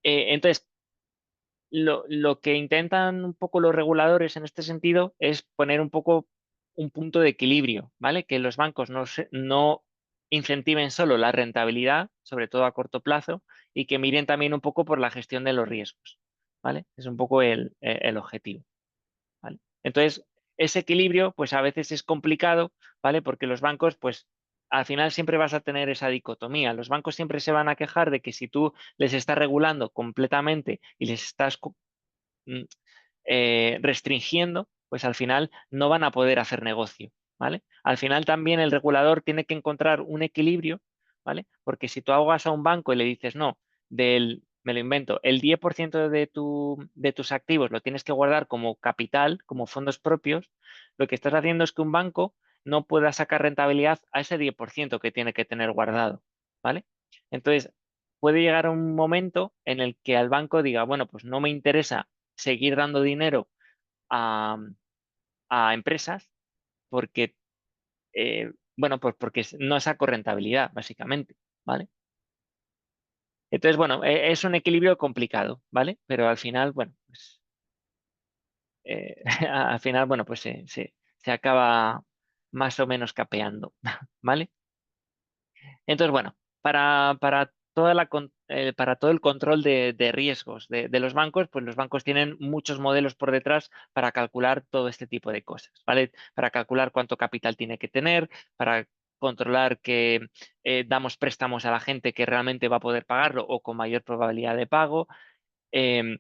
Entonces, lo que intentan un poco los reguladores en este sentido es poner un poco un punto de equilibrio, ¿vale? Que los bancos no incentiven solo la rentabilidad, sobre todo a corto plazo, y que miren también un poco por la gestión de los riesgos, ¿vale? Es un poco el objetivo, ¿vale? Entonces, ese equilibrio, pues a veces es complicado, ¿vale? Porque los bancos, pues al final siempre vas a tener esa dicotomía. Los bancos siempre se van a quejar de que si tú les estás regulando completamente y les estás mm, restringiendo, pues al final no van a poder hacer negocio, ¿vale? Al final también el regulador tiene que encontrar un equilibrio, ¿vale? Porque si tú ahogas a un banco y le dices, no, me lo invento, el 10% de tus activos lo tienes que guardar como capital, como fondos propios, lo que estás haciendo es que un banco no pueda sacar rentabilidad a ese 10% que tiene que tener guardado, ¿vale? Entonces, puede llegar a un momento en el que al banco diga, bueno, pues no me interesa seguir dando dinero a, a empresas porque, bueno, pues porque no saco rentabilidad, básicamente, ¿vale? Entonces, bueno, es un equilibrio complicado, ¿vale? Pero al final, bueno, pues al final, bueno, pues se acaba más o menos capeando, ¿vale? Entonces, bueno, para todo el control de riesgos de los bancos, pues los bancos tienen muchos modelos por detrás para calcular todo este tipo de cosas, ¿vale? Para calcular cuánto capital tiene que tener, para controlar que damos préstamos a la gente que realmente va a poder pagarlo o con mayor probabilidad de pago. Em,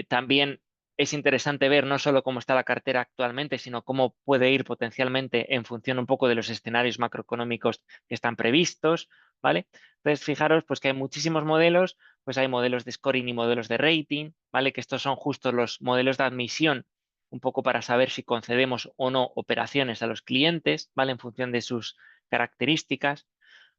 También es interesante ver no solo cómo está la cartera actualmente, sino cómo puede ir potencialmente en función un poco de los escenarios macroeconómicos que están previstos, ¿vale? Entonces, fijaros pues que hay muchísimos modelos, pues hay modelos de scoring y modelos de rating, ¿vale? Que estos son justo los modelos de admisión, un poco para saber si concedemos o no operaciones a los clientes, ¿vale? En función de sus características.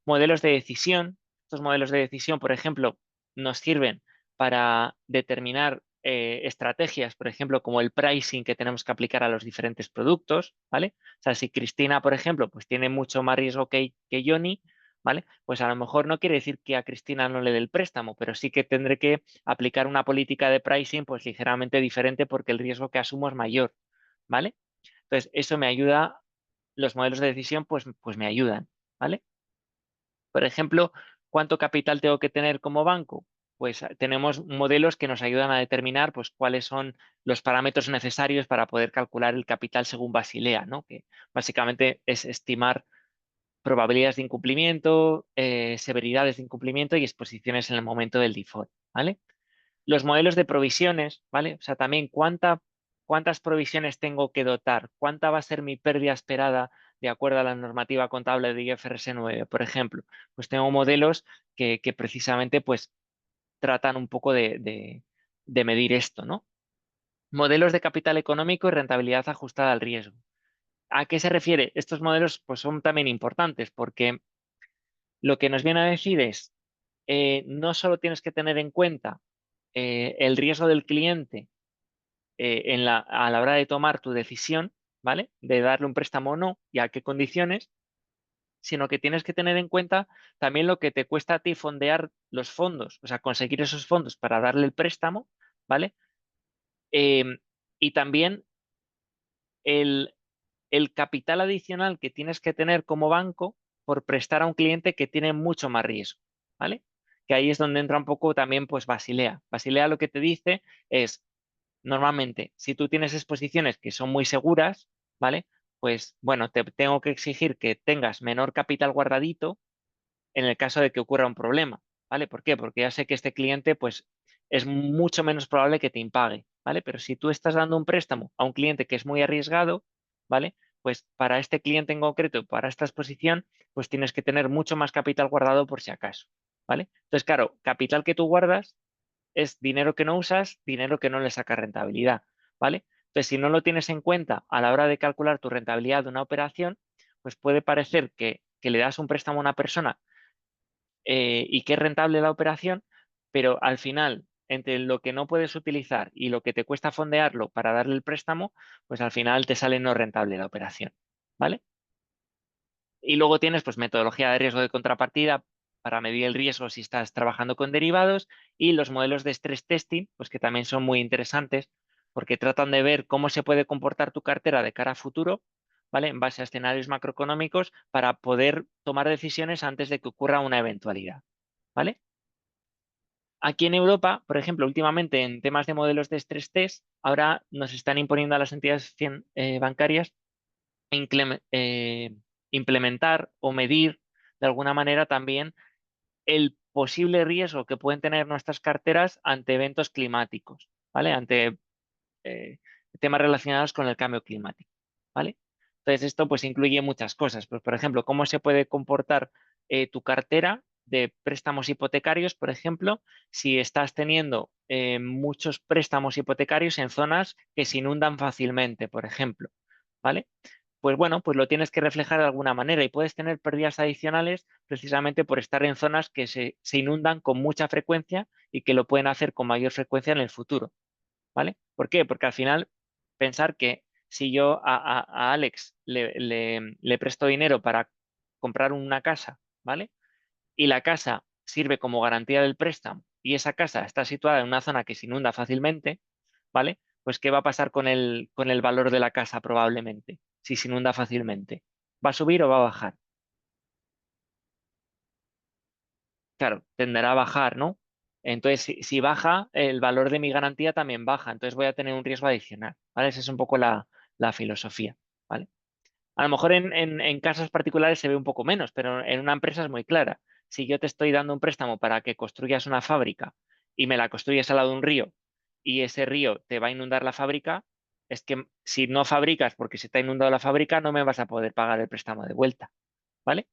Modelos de decisión. Estos modelos de decisión, por ejemplo, nos sirven para determinar estrategias, por ejemplo, como el pricing que tenemos que aplicar a los diferentes productos, ¿vale? O sea, si Cristina, por ejemplo, pues tiene mucho más riesgo que Johnny, ¿vale? Pues a lo mejor no quiere decir que a Cristina no le dé el préstamo, pero sí que tendré que aplicar una política de pricing pues ligeramente diferente porque el riesgo que asumo es mayor, ¿vale? Entonces, eso me ayuda, los modelos de decisión pues me ayudan, ¿vale? Por ejemplo, ¿cuánto capital tengo que tener como banco? Pues tenemos modelos que nos ayudan a determinar pues, cuáles son los parámetros necesarios para poder calcular el capital según Basilea, ¿no? Que básicamente es estimar probabilidades de incumplimiento, severidades de incumplimiento y exposiciones en el momento del default, ¿vale? Los modelos de provisiones, ¿vale? O sea, también cuántas provisiones tengo que dotar, cuánta va a ser mi pérdida esperada de acuerdo a la normativa contable de IFRS 9, por ejemplo. Pues tengo modelos que precisamente pues tratan un poco de medir esto, ¿no? Modelos de capital económico y rentabilidad ajustada al riesgo. ¿A qué se refiere? Estos modelos pues, son también importantes porque lo que nos viene a decir es, no solo tienes que tener en cuenta el riesgo del cliente a la hora de tomar tu decisión, ¿vale? De darle un préstamo o no y a qué condiciones, sino que tienes que tener en cuenta también lo que te cuesta a ti fondear los fondos, o sea, conseguir esos fondos para darle el préstamo, ¿vale? Y también el, el capital adicional que tienes que tener como banco por prestar a un cliente que tiene mucho más riesgo, ¿vale? Que ahí es donde entra un poco también pues Basilea. Basilea lo que te dice es, normalmente, si tú tienes exposiciones que son muy seguras, ¿vale? Pues bueno, te tengo que exigir que tengas menor capital guardadito en el caso de que ocurra un problema, ¿vale? ¿Por qué? Porque ya sé que este cliente, pues, es mucho menos probable que te impague, ¿vale? Pero si tú estás dando un préstamo a un cliente que es muy arriesgado, ¿vale? Pues para este cliente en concreto, para esta exposición, pues tienes que tener mucho más capital guardado por si acaso, ¿vale? Entonces, claro, capital que tú guardas es dinero que no usas, dinero que no le saca rentabilidad, ¿vale? Entonces, si no lo tienes en cuenta a la hora de calcular tu rentabilidad de una operación, pues puede parecer que le das un préstamo a una persona y que es rentable la operación, pero al final, entre lo que no puedes utilizar y lo que te cuesta fondearlo para darle el préstamo, pues al final te sale no rentable la operación, ¿vale? Y luego tienes pues metodología de riesgo de contrapartida para medir el riesgo si estás trabajando con derivados y los modelos de stress testing, pues que también son muy interesantes porque tratan de ver cómo se puede comportar tu cartera de cara a futuro, ¿vale? En base a escenarios macroeconómicos para poder tomar decisiones antes de que ocurra una eventualidad, ¿vale? Aquí en Europa, por ejemplo, últimamente en temas de modelos de stress test, ahora nos están imponiendo a las entidades bancarias inclem- eh, implementar o medir de alguna manera también el posible riesgo que pueden tener nuestras carteras ante eventos climáticos, ¿vale? Ante eh, temas relacionados con el cambio climático, ¿vale? Entonces esto pues incluye muchas cosas. Pues, por ejemplo, cómo se puede comportar tu cartera de préstamos hipotecarios, por ejemplo, si estás teniendo muchos préstamos hipotecarios en zonas que se inundan fácilmente, por ejemplo, ¿vale? Pues bueno, pues lo tienes que reflejar de alguna manera y puedes tener pérdidas adicionales precisamente por estar en zonas que se inundan con mucha frecuencia y que lo pueden hacer con mayor frecuencia en el futuro, ¿vale? ¿Por qué? Porque al final pensar que si yo a Alex le presto dinero para comprar una casa, ¿vale? Y la casa sirve como garantía del préstamo y esa casa está situada en una zona que se inunda fácilmente, ¿vale? Pues ¿qué va a pasar con el valor de la casa probablemente si se inunda fácilmente? ¿Va a subir o va a bajar? Claro, tenderá a bajar, ¿no? Entonces, si baja, el valor de mi garantía también baja, entonces voy a tener un riesgo adicional, ¿vale? Esa es un poco la filosofía, ¿vale? A lo mejor en casos particulares se ve un poco menos, pero en una empresa es muy clara. Si yo te estoy dando un préstamo para que construyas una fábrica y me la construyes al lado de un río y ese río te va a inundar la fábrica, es que si no fabricas porque se te ha inundado la fábrica, no me vas a poder pagar el préstamo de vuelta, ¿vale?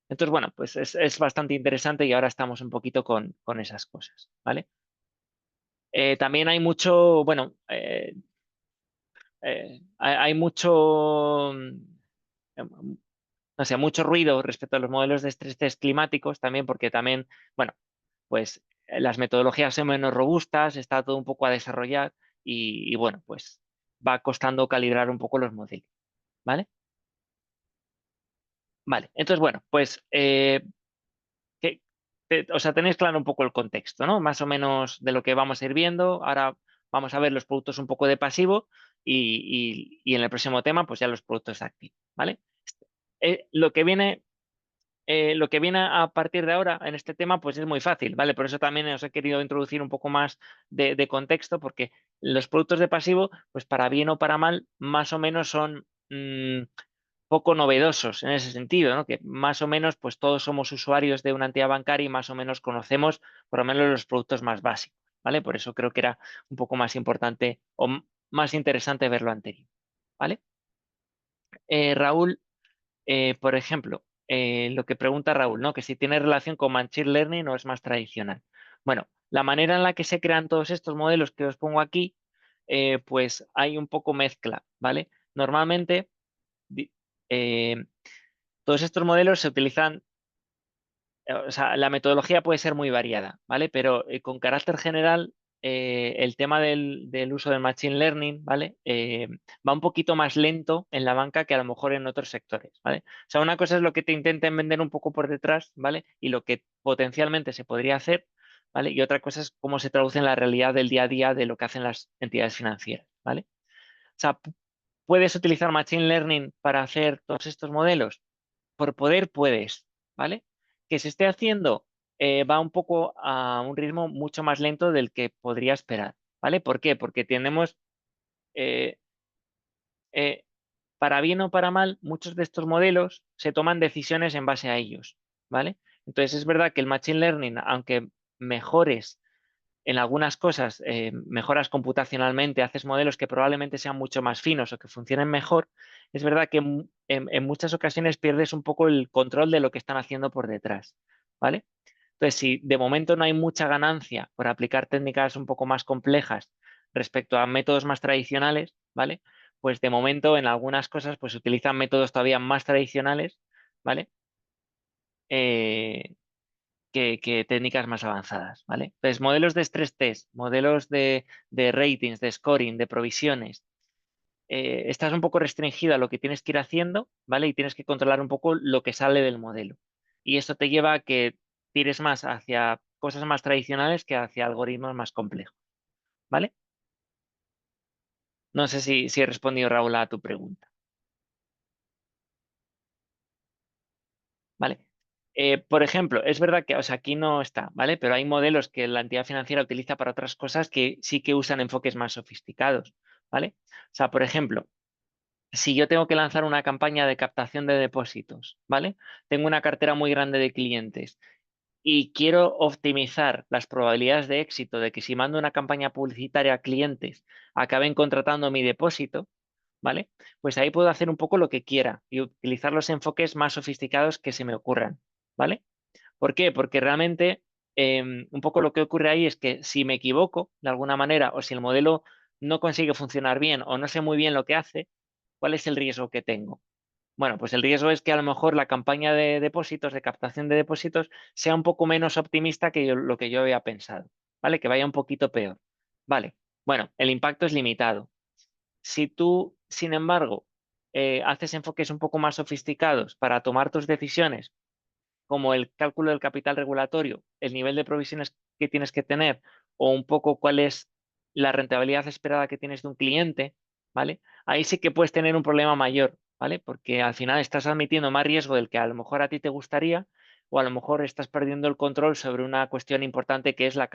Entonces, bueno, pues es bastante interesante y ahora estamos un poquito con esas cosas, ¿vale? También hay mucho, bueno, hay mucho, no sé, mucho ruido respecto a los modelos de estrés test climáticos también, porque también, bueno, pues las metodologías son menos robustas, está todo un poco a desarrollar y bueno, pues va costando calibrar un poco los modelos, ¿vale? Vale, entonces, bueno, pues que, o sea, tenéis claro un poco el contexto, ¿no? Más o menos de lo que vamos a ir viendo. Ahora vamos a ver los productos un poco de pasivo y en el próximo tema, pues ya los productos de activo, ¿vale? Eh, lo que viene, lo que viene a partir de ahora en este tema, pues es muy fácil, ¿vale? Por eso también os he querido introducir un poco más de contexto, porque los productos de pasivo, pues para bien o para mal, más o menos son poco novedosos en ese sentido, ¿no? Que más o menos, pues todos somos usuarios de una entidad bancaria y más o menos conocemos por lo menos los productos más básicos, ¿vale? Por eso creo que era un poco más importante o más interesante ver lo anterior, ¿vale? Raúl. Por ejemplo, lo que pregunta Raúl, ¿no? Que si tiene relación con Machine Learning o es más tradicional. Bueno, la manera en la que se crean todos estos modelos que os pongo aquí, pues hay un poco mezcla, ¿vale? Normalmente, di- eh, todos estos modelos se utilizan, o sea, la metodología puede ser muy variada, ¿vale? Pero con carácter general, el tema del uso del Machine Learning, ¿vale? Va un poquito más lento en la banca que a lo mejor en otros sectores, ¿vale? O sea, una cosa es lo que te intenten vender un poco por detrás, ¿vale? Y lo que potencialmente se podría hacer, ¿vale? Y otra cosa es cómo se traduce en la realidad del día a día de lo que hacen las entidades financieras, ¿vale? O sea, ¿puedes utilizar Machine Learning para hacer todos estos modelos? Por poder puedes, ¿vale? Que se esté haciendo va un poco a un ritmo mucho más lento del que podría esperar, ¿vale? ¿Por qué? Porque tenemos, eh, eh, para bien o para mal, muchos de estos modelos se toman decisiones en base a ellos, ¿vale? Entonces es verdad que el Machine Learning, aunque mejores en algunas cosas, mejoras computacionalmente, haces modelos que probablemente sean mucho más finos o que funcionen mejor, es verdad que en muchas ocasiones pierdes un poco el control de lo que están haciendo por detrás, ¿vale? Entonces, si de momento no hay mucha ganancia por aplicar técnicas un poco más complejas respecto a métodos más tradicionales, ¿vale? Pues de momento en algunas cosas pues utilizan métodos todavía más tradicionales, ¿vale? Eh, que técnicas más avanzadas, ¿vale? Entonces, modelos de stress test, modelos de ratings, de scoring, de provisiones, estás un poco restringido a lo que tienes que ir haciendo, ¿vale? Y tienes que controlar un poco lo que sale del modelo. Y esto te lleva a que tires más hacia cosas más tradicionales que hacia algoritmos más complejos, ¿vale? No sé si he respondido, Raúl, a tu pregunta, ¿vale? Por ejemplo, es verdad que, o sea, aquí no está, ¿vale? Pero hay modelos que la entidad financiera utiliza para otras cosas que sí que usan enfoques más sofisticados, ¿vale? O sea, por ejemplo, si yo tengo que lanzar una campaña de captación de depósitos, ¿vale? Tengo una cartera muy grande de clientes y quiero optimizar las probabilidades de éxito de que si mando una campaña publicitaria a clientes acaben contratando mi depósito, ¿vale? Pues ahí puedo hacer un poco lo que quiera y utilizar los enfoques más sofisticados que se me ocurran, ¿vale? ¿Por qué? Porque realmente un poco lo que ocurre ahí es que si me equivoco de alguna manera o si el modelo no consigue funcionar bien o no sé muy bien lo que hace, ¿cuál es el riesgo que tengo? Bueno, pues el riesgo es que a lo mejor la campaña de depósitos, de captación de depósitos, sea un poco menos optimista que lo que yo había pensado, ¿vale? Que vaya un poquito peor. Vale, bueno, el impacto es limitado. Si tú, sin embargo, haces enfoques un poco más sofisticados para tomar tus decisiones, como el cálculo del capital regulatorio, el nivel de provisiones que tienes que tener o un poco cuál es la rentabilidad esperada que tienes de un cliente, ¿vale? Ahí sí que puedes tener un problema mayor, ¿vale? Porque al final estás admitiendo más riesgo del que a lo mejor a ti te gustaría o a lo mejor estás perdiendo el control sobre una cuestión importante que es la,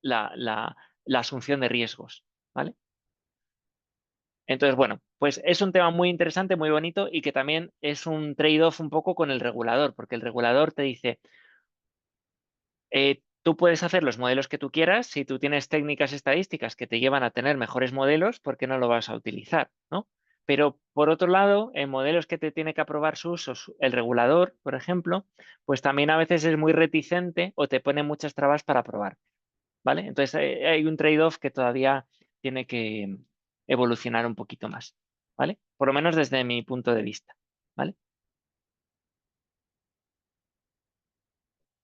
la- la asunción de riesgos, ¿vale? Entonces, bueno, pues es un tema muy interesante, muy bonito y que también es un trade-off un poco con el regulador, porque el regulador te dice, tú puedes hacer los modelos que tú quieras. Si tú tienes técnicas estadísticas que te llevan a tener mejores modelos, ¿por qué no lo vas a utilizar? ¿No? Pero por otro lado, en modelos que te tiene que aprobar su uso, el regulador, por ejemplo, pues también a veces es muy reticente o te pone muchas trabas para aprobar, ¿vale? Entonces hay un trade-off que todavía tiene que evolucionar un poquito más, ¿vale? Por lo menos desde mi punto de vista, ¿vale?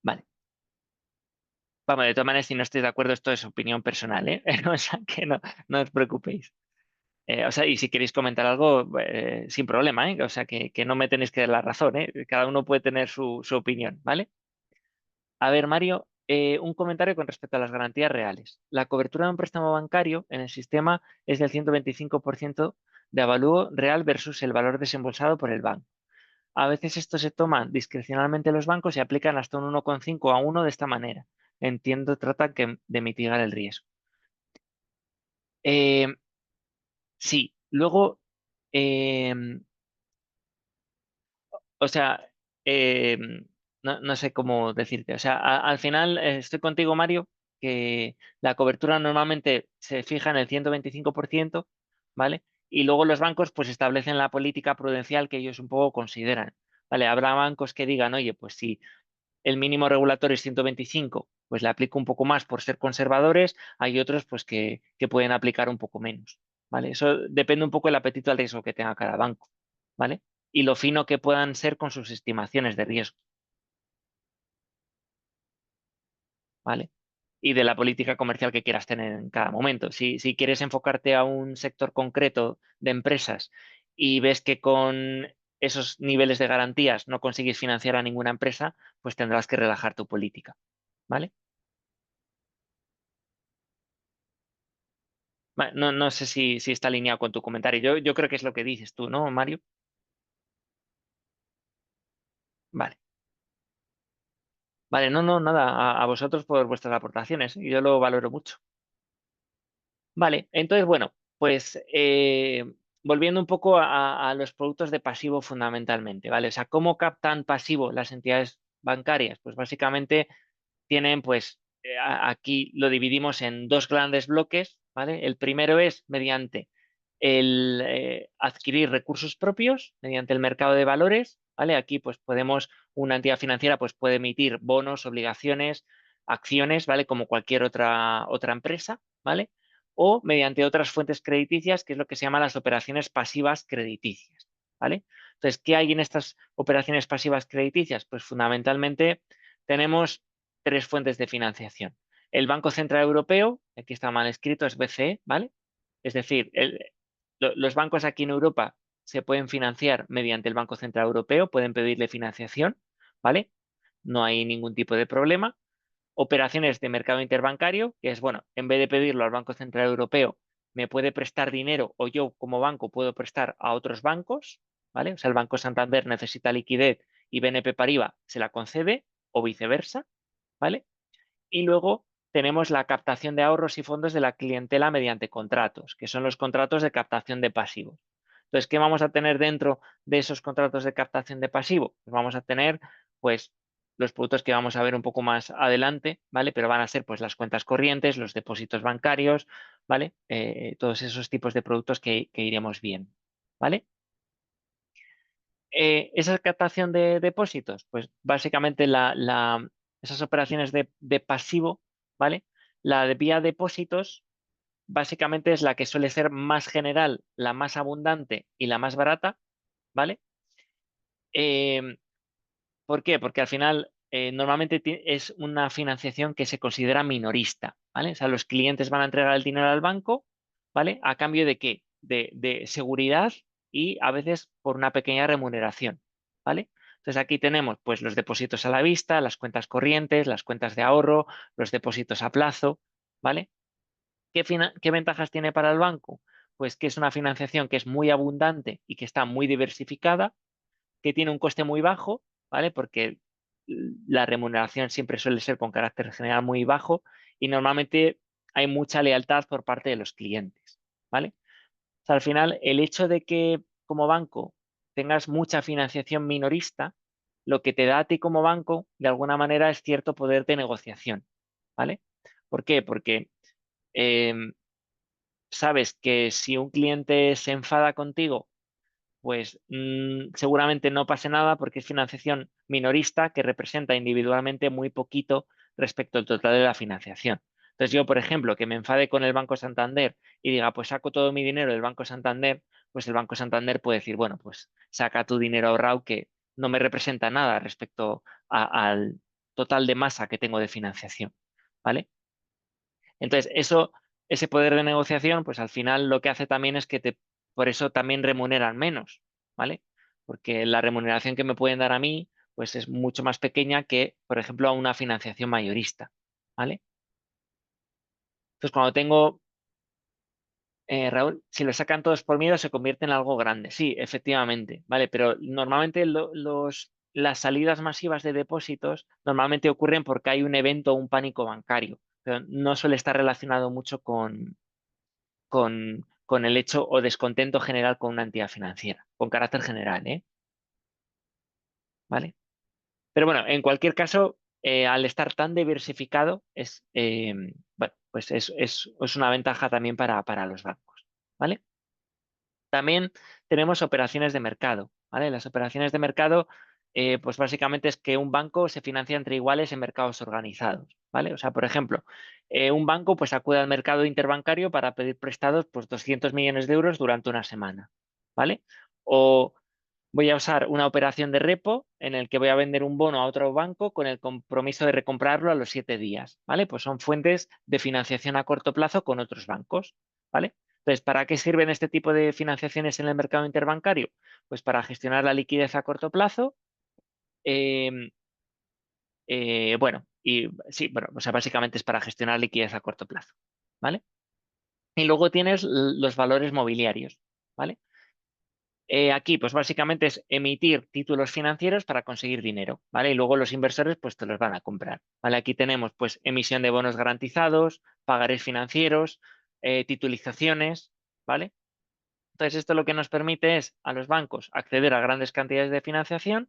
Vale. Vamos, de todas maneras, si no estáis de acuerdo, esto es opinión personal, ¿eh? O sea, que no os preocupéis. O sea, y si queréis comentar algo, sin problema, ¿eh? O sea, que no me tenéis que dar la razón, ¿eh? Cada uno puede tener su opinión, ¿vale? A ver, Mario, un comentario con respecto a las garantías reales. La cobertura de un préstamo bancario en el sistema es del 125% de avalúo real versus el valor desembolsado por el banco. A veces esto se toma discrecionalmente los bancos y aplican hasta un 1,5 a 1 de esta manera. Entiendo, tratan de mitigar el riesgo. Eh, sí, luego, eh, o sea, eh, no sé cómo decirte. O sea, al final estoy contigo, Mario, que la cobertura normalmente se fija en el 125%, ¿vale? Y luego los bancos pues establecen la política prudencial que ellos un poco consideran. ¿Vale? Habrá bancos que digan, oye, pues si el mínimo regulatorio es 125, pues le aplico un poco más por ser conservadores, hay otros pues que pueden aplicar un poco menos, ¿vale? Eso depende un poco del apetito al riesgo que tenga cada banco, ¿vale? Y lo fino que puedan ser con sus estimaciones de riesgo, ¿vale? Y de la política comercial que quieras tener en cada momento. Si quieres enfocarte a un sector concreto de empresas y ves que con esos niveles de garantías no consigues financiar a ninguna empresa, pues tendrás que relajar tu política, ¿vale? No, no sé si está alineado con tu comentario. Yo creo que es lo que dices tú, ¿no, Mario? Vale. Vale, no, no, nada. A vosotros por vuestras aportaciones. Yo lo valoro mucho. Vale, entonces, bueno, pues volviendo un poco a los productos de pasivo fundamentalmente, ¿vale? O sea, ¿cómo captan pasivo las entidades bancarias? Pues básicamente tienen, pues, aquí lo dividimos en dos grandes bloques, ¿vale? El primero es mediante el adquirir recursos propios, mediante el mercado de valores, ¿vale? Aquí, pues, una entidad financiera, pues, puede emitir bonos, obligaciones, acciones, ¿vale? Como cualquier otra empresa, ¿vale? O mediante otras fuentes crediticias, que es lo que se llama las operaciones pasivas crediticias, ¿vale? Entonces, ¿qué hay en estas operaciones pasivas crediticias? Pues fundamentalmente tenemos tres fuentes de financiación. El Banco Central Europeo, aquí está mal escrito, es BCE, ¿vale? Es decir, los bancos aquí en Europa se pueden financiar mediante el Banco Central Europeo, pueden pedirle financiación, ¿vale? No hay ningún tipo de problema. Operaciones de mercado interbancario, que es, bueno, en vez de pedirlo al Banco Central Europeo, me puede prestar dinero o yo como banco puedo prestar a otros bancos, ¿vale? O sea, el Banco Santander necesita liquidez y BNP Paribas se la concede o viceversa, ¿vale? Y luego tenemos la captación de ahorros y fondos de la clientela mediante contratos, que son los contratos de captación de pasivos. Entonces, ¿qué vamos a tener dentro de esos contratos de captación de pasivo? Pues vamos a tener, pues, los productos que vamos a ver un poco más adelante, ¿vale? Pero van a ser, pues, las cuentas corrientes, los depósitos bancarios, ¿vale? Todos esos tipos de productos que iremos viendo, ¿vale? Esa captación de depósitos, pues básicamente esas operaciones de pasivo, ¿vale? La de vía depósitos básicamente es la que suele ser más general, la más abundante y la más barata, ¿vale? Eh, ¿Por qué? Porque al final normalmente es una financiación que se considera minorista, ¿vale? O sea, los clientes van a entregar el dinero al banco, ¿vale? ¿A cambio de qué? De seguridad y a veces por una pequeña remuneración, ¿vale? Entonces aquí tenemos pues los depósitos a la vista, las cuentas corrientes, las cuentas de ahorro, los depósitos a plazo, ¿vale? ¿Qué ventajas tiene para el banco? Pues que es una financiación que es muy abundante y que está muy diversificada, que tiene un coste muy bajo, ¿vale? Porque la remuneración siempre suele ser con carácter general muy bajo y normalmente hay mucha lealtad por parte de los clientes, ¿vale? O sea, al final, el hecho de que como banco tengas mucha financiación minorista, lo que te da a ti como banco, de alguna manera, es cierto poder de negociación, ¿vale? ¿Por qué? Porque em, sabes que si un cliente se enfada contigo pues seguramente no pase nada porque es financiación minorista que representa individualmente muy poquito respecto al total de la financiación. Entonces yo, por ejemplo, que me enfade con el Banco Santander y diga, pues saco todo mi dinero del Banco Santander, pues el Banco Santander puede decir, bueno, pues saca tu dinero ahorrado que no me representa nada respecto al total de masa que tengo de financiación, ¿vale? Entonces, ese poder de negociación, pues al final lo que hace también es por eso también remuneran menos, ¿vale? Porque la remuneración que me pueden dar a mí, pues es mucho más pequeña que, por ejemplo, a una financiación mayorista, ¿vale? Entonces, cuando tengo, Raúl, si lo sacan todos por miedo, se convierte en algo grande. Sí, efectivamente, ¿vale? Pero normalmente las salidas masivas de depósitos normalmente ocurren porque hay un evento o un pánico bancario, pero no suele estar relacionado mucho con el hecho o descontento general con una entidad financiera, con carácter general, ¿eh? ¿Vale? Pero bueno, en cualquier caso, al estar tan diversificado, bueno, pues es una ventaja también para los bancos, ¿vale? También tenemos operaciones de mercado, ¿vale? Las operaciones de mercado, pues básicamente es que un banco se financia entre iguales en mercados organizados, ¿vale? O sea, por ejemplo, un banco pues acude al mercado interbancario para pedir prestados pues 200 millones de euros durante una semana, ¿vale? O voy a usar una operación de repo en el que voy a vender un bono a otro banco con el compromiso de recomprarlo a los 7 días, ¿vale? Pues son fuentes de financiación a corto plazo con otros bancos, ¿vale? Entonces, ¿para qué sirven este tipo de financiaciones en el mercado interbancario? Pues para gestionar la liquidez a corto plazo. em, bueno, y sí, bueno, o sea, básicamente es para gestionar liquidez a corto plazo, ¿vale? Y luego tienes los valores mobiliarios, ¿vale? Aquí, pues básicamente es emitir títulos financieros para conseguir dinero, ¿vale? Y luego los inversores, pues te los van a comprar, ¿vale? Aquí tenemos, pues, emisión de bonos garantizados, pagares financieros, titulizaciones, ¿vale? Entonces, esto lo que nos permite es a los bancos acceder a grandes cantidades de financiación.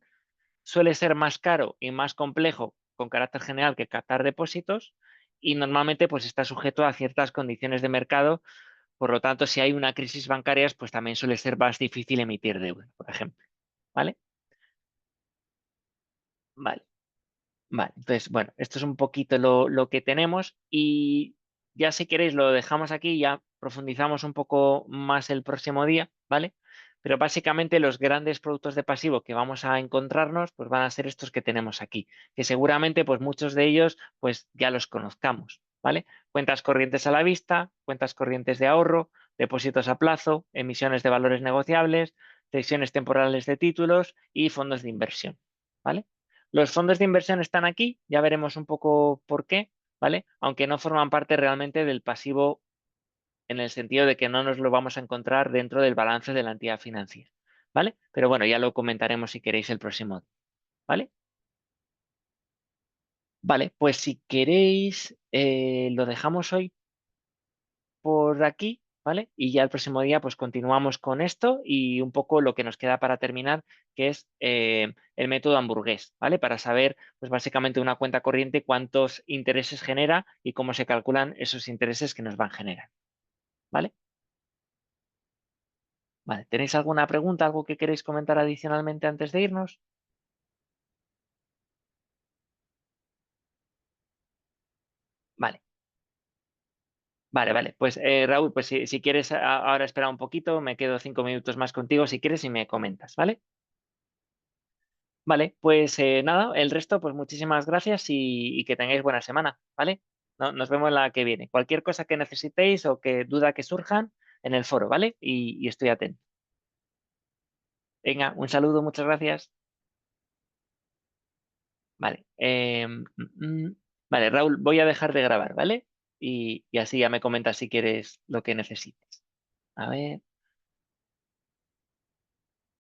Suele ser más caro y más complejo con carácter general que captar depósitos y normalmente, pues, está sujeto a ciertas condiciones de mercado. Por lo tanto, si hay una crisis bancaria, pues también suele ser más difícil emitir deuda, por ejemplo. ¿Vale? Vale, vale. Entonces, bueno, esto es un poquito lo que tenemos y ya si queréis lo dejamos aquí, ya profundizamos un poco más el próximo día, ¿vale? Pero básicamente los grandes productos de pasivo que vamos a encontrarnos, pues van a ser estos que tenemos aquí, que seguramente pues muchos de ellos pues ya los conozcamos, ¿vale? Cuentas corrientes a la vista, cuentas corrientes de ahorro, depósitos a plazo, emisiones de valores negociables, cesiones temporales de títulos y fondos de inversión, ¿vale? Los fondos de inversión están aquí, ya veremos un poco por qué, ¿vale? Aunque no forman parte realmente del pasivo en el sentido de que no nos lo vamos a encontrar dentro del balance de la entidad financiera, ¿vale? Pero bueno, ya lo comentaremos si queréis el próximo, ¿vale? Vale, pues si queréis, lo dejamos hoy por aquí, ¿vale? Y ya el próximo día pues continuamos con esto y un poco lo que nos queda para terminar, que es el método hamburgués, ¿vale? Para saber pues básicamente una cuenta corriente cuántos intereses genera y cómo se calculan esos intereses que nos van a generar, ¿vale? Vale, ¿tenéis alguna pregunta, algo que queréis comentar adicionalmente antes de irnos? Vale, vale, vale. Pues Raúl, pues si quieres ahora espera un poquito, me quedo 5 minutos más contigo si quieres y me comentas, ¿vale? Vale, pues nada, el resto, pues muchísimas gracias y que tengáis buena semana, ¿vale? Nos vemos la que viene. Cualquier cosa que necesitéis o que duda que surjan en el foro, ¿vale? Y estoy atento. Venga, un saludo, muchas gracias. Vale, vale, Raúl, voy a dejar de grabar, ¿vale? Y así ya me comentas si quieres lo que necesites. A ver.